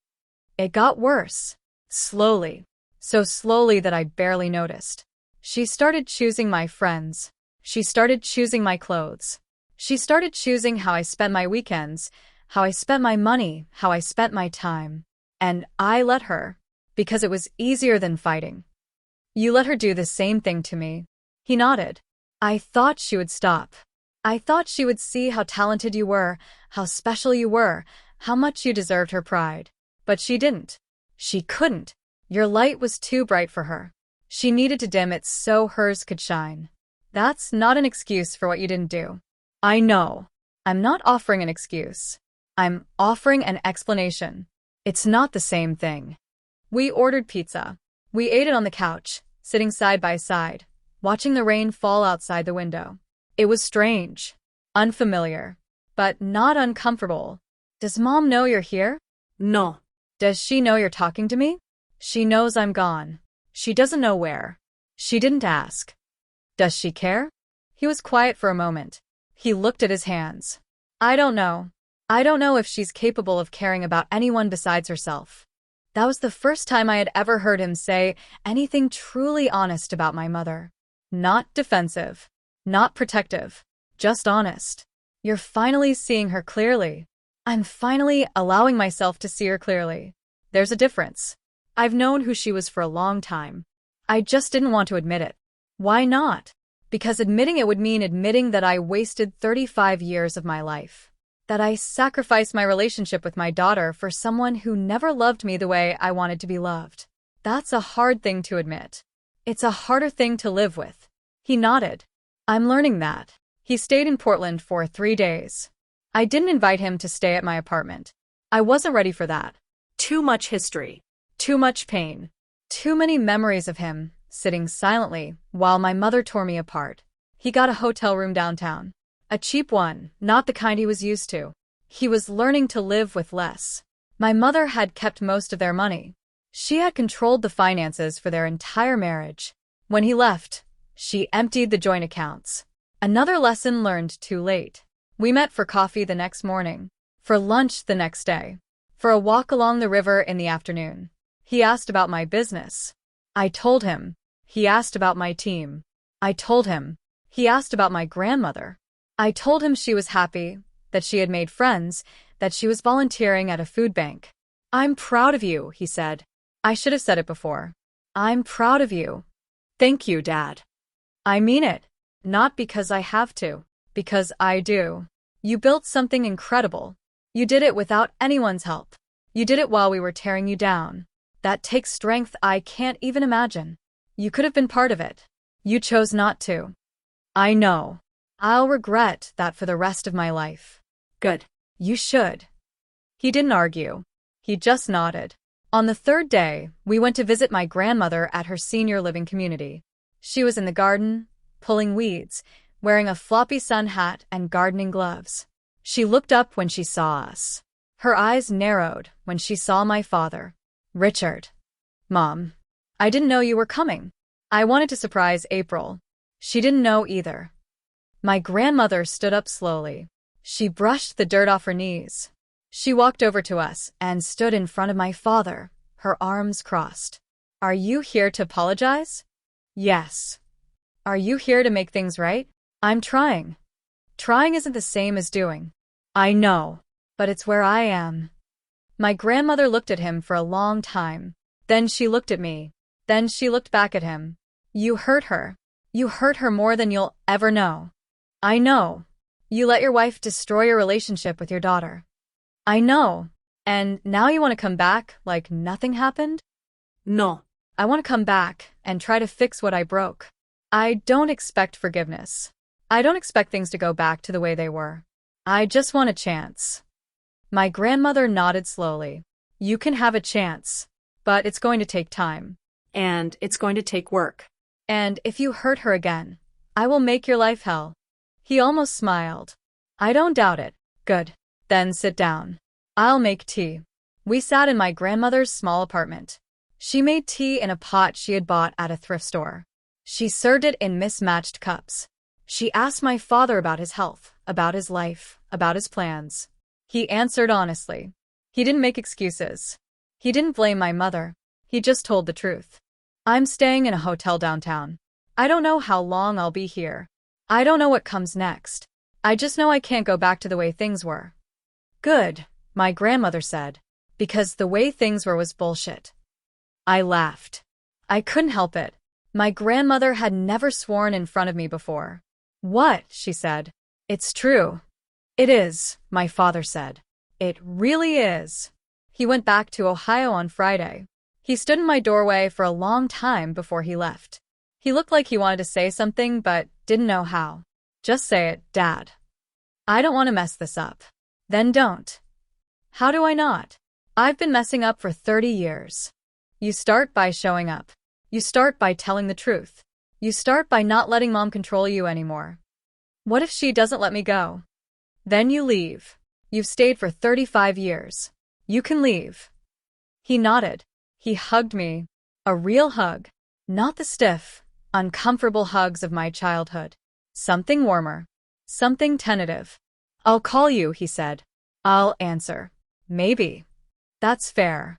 It got worse. Slowly. So slowly that I barely noticed. She started choosing my friends. She started choosing my clothes. She started choosing how I spent my weekends, how I spent my money, how I spent my time. And I let her, because it was easier than fighting. You let her do the same thing to me. He nodded. I thought she would stop. I thought she would see how talented you were, how special you were, how much you deserved her pride. But she didn't. She couldn't. Your light was too bright for her. She needed to dim it so hers could shine. That's not an excuse for what you didn't do. I know. I'm not offering an excuse. I'm offering an explanation. It's not the same thing. We ordered pizza. We ate it on the couch, sitting side by side, watching the rain fall outside the window. It was strange, unfamiliar, but not uncomfortable. Does Mom know you're here? No. Does she know you're talking to me? She knows I'm gone. She doesn't know where. She didn't ask. Does she care? He was quiet for a moment. He looked at his hands. I don't know. I don't know if she's capable of caring about anyone besides herself. That was the first time I had ever heard him say anything truly honest about my mother. Not defensive. Not protective. Just honest. You're finally seeing her clearly. I'm finally allowing myself to see her clearly. There's a difference. I've known who she was for a long time. I just didn't want to admit it. Why not? Because admitting it would mean admitting that I wasted 35 years of my life. That I sacrificed my relationship with my daughter for someone who never loved me the way I wanted to be loved. That's a hard thing to admit. It's a harder thing to live with. He nodded. I'm learning that. He stayed in Portland for 3 days. I didn't invite him to stay at my apartment. I wasn't ready for that. Too much history. Too much pain. Too many memories of him, sitting silently, while my mother tore me apart. He got a hotel room downtown. A cheap one, not the kind he was used to. He was learning to live with less. My mother had kept most of their money. She had controlled the finances for their entire marriage. When he left, she emptied the joint accounts. Another lesson learned too late. We met for coffee the next morning, for lunch the next day, for a walk along the river in the afternoon. He asked about my business. I told him. He asked about my team. I told him. He asked about my grandmother. I told him she was happy, that she had made friends, that she was volunteering at a food bank. I'm proud of you, he said. I should have said it before. I'm proud of you. Thank you, Dad. I mean it. Not because I have to, because I do. You built something incredible. You did it without anyone's help. You did it while we were tearing you down. That takes strength I can't even imagine. You could have been part of it. You chose not to. I know. I'll regret that for the rest of my life. Good. You should. He didn't argue. He just nodded. On the 3rd day, we went to visit my grandmother at her senior living community. She was in the garden, pulling weeds, wearing a floppy sun hat and gardening gloves. She looked up when she saw us. Her eyes narrowed when she saw my father. Richard. Mom. I didn't know you were coming. I wanted to surprise April. She didn't know either. My grandmother stood up slowly. She brushed the dirt off her knees. She walked over to us and stood in front of my father, her arms crossed. Are you here to apologize? Yes. Are you here to make things right? I'm trying. Trying isn't the same as doing. I know, but it's where I am. My grandmother looked at him for a long time. Then she looked at me. Then she looked back at him. You hurt her. You hurt her more than you'll ever know. I know. You let your wife destroy your relationship with your daughter. I know. And now you want to come back like nothing happened? No. I want to come back and try to fix what I broke. I don't expect forgiveness. I don't expect things to go back to the way they were. I just want a chance. My grandmother nodded slowly. You can have a chance, but it's going to take time. And it's going to take work. And if you hurt her again, I will make your life hell. He almost smiled. I don't doubt it. Good. Then sit down. I'll make tea. We sat in my grandmother's small apartment. She made tea in a pot she had bought at a thrift store. She served it in mismatched cups. She asked my father about his health, about his life, about his plans. He answered honestly. He didn't make excuses. He didn't blame my mother. He just told the truth. I'm staying in a hotel downtown. I don't know how long I'll be here. I don't know what comes next. I just know I can't go back to the way things were. Good, my grandmother said, because the way things were was bullshit. I laughed. I couldn't help it. My grandmother had never sworn in front of me before. What? She said. It's true. It is, my father said. It really is. He went back to Ohio on Friday. He stood in my doorway for a long time before he left. He looked like he wanted to say something but didn't know how. Just say it, Dad. I don't want to mess this up. Then don't. How do I not? I've been messing up for 30 years. You start by showing up. You start by telling the truth. You start by not letting Mom control you anymore. What if she doesn't let me go? Then you leave. You've stayed for 35 years. You can leave. He nodded. He hugged me. A real hug. Not the stiff, uncomfortable hugs of my childhood. Something warmer. Something tentative. I'll call you, he said. I'll answer. Maybe. That's fair.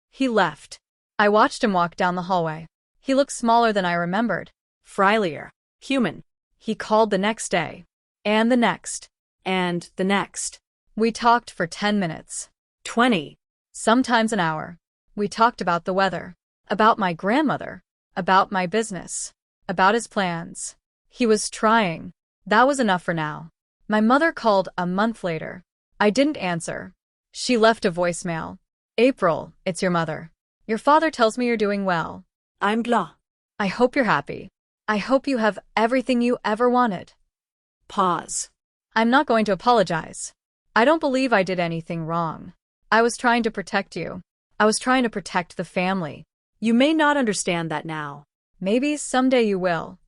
He left. I watched him walk down the hallway. He looked smaller than I remembered. Frielier. Human. He called the next day. And the next. And the next. We talked for 10 minutes. 20. Sometimes an hour. We talked about the weather. About my grandmother. About my business. About his plans. He was trying. That was enough for now. My mother called a month later. I didn't answer. She left a voicemail. April, it's your mother. Your father tells me you're doing well. I'm glad. I hope you're happy. I hope you have everything you ever wanted. Pause. I'm not going to apologize. I don't believe I did anything wrong. I was trying to protect you. I was trying to protect the family. You may not understand that now. Maybe someday you will.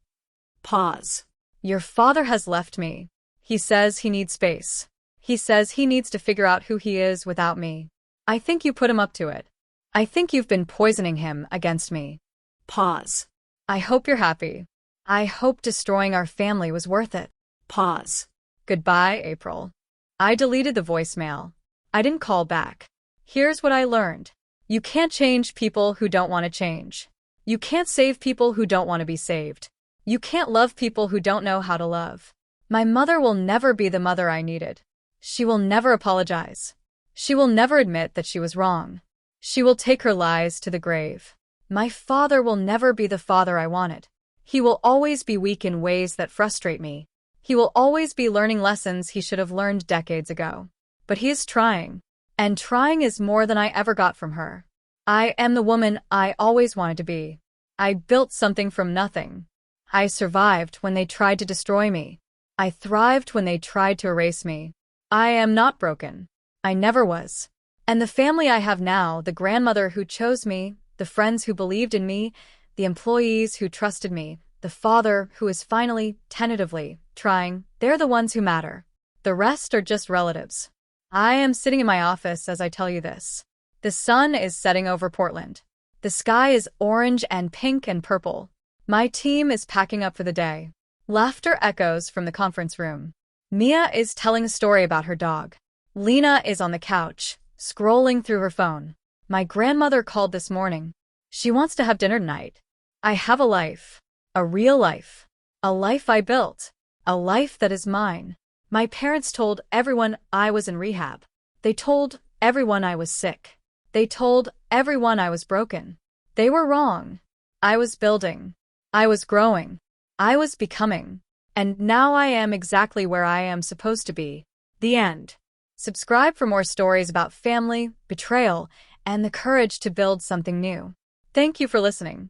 Pause. Your father has left me. He says he needs space. He says he needs to figure out who he is without me. I think you put him up to it. I think you've been poisoning him against me. Pause. I hope you're happy. I hope destroying our family was worth it. Pause. Goodbye, April. I deleted the voicemail. I didn't call back. Here's what I learned. You can't change people who don't want to change. You can't save people who don't want to be saved. You can't love people who don't know how to love. My mother will never be the mother I needed. She will never apologize. She will never admit that she was wrong. She will take her lies to the grave. My father will never be the father I wanted. He will always be weak in ways that frustrate me. He will always be learning lessons he should have learned decades ago. But he is trying. And trying is more than I ever got from her. I am the woman I always wanted to be. I built something from nothing. I survived when they tried to destroy me. I thrived when they tried to erase me. I am not broken. I never was. And the family I have now, the grandmother who chose me, the friends who believed in me, the employees who trusted me, the father who is finally, tentatively, trying, they're the ones who matter. The rest are just relatives. I am sitting in my office as I tell you this. The sun is setting over Portland. The sky is orange and pink and purple. My team is packing up for the day. Laughter echoes from the conference room. Mia is telling a story about her dog. Lena is on the couch, scrolling through her phone. My grandmother called this morning. She wants to have dinner tonight. I have a life. A real life. A life I built. A life that is mine. My parents told everyone I was in rehab. They told everyone I was sick. They told everyone I was broken. They were wrong. I was building. I was growing. I was becoming. And now I am exactly where I am supposed to be. The end. Subscribe for more stories about family, betrayal, and the courage to build something new. Thank you for listening.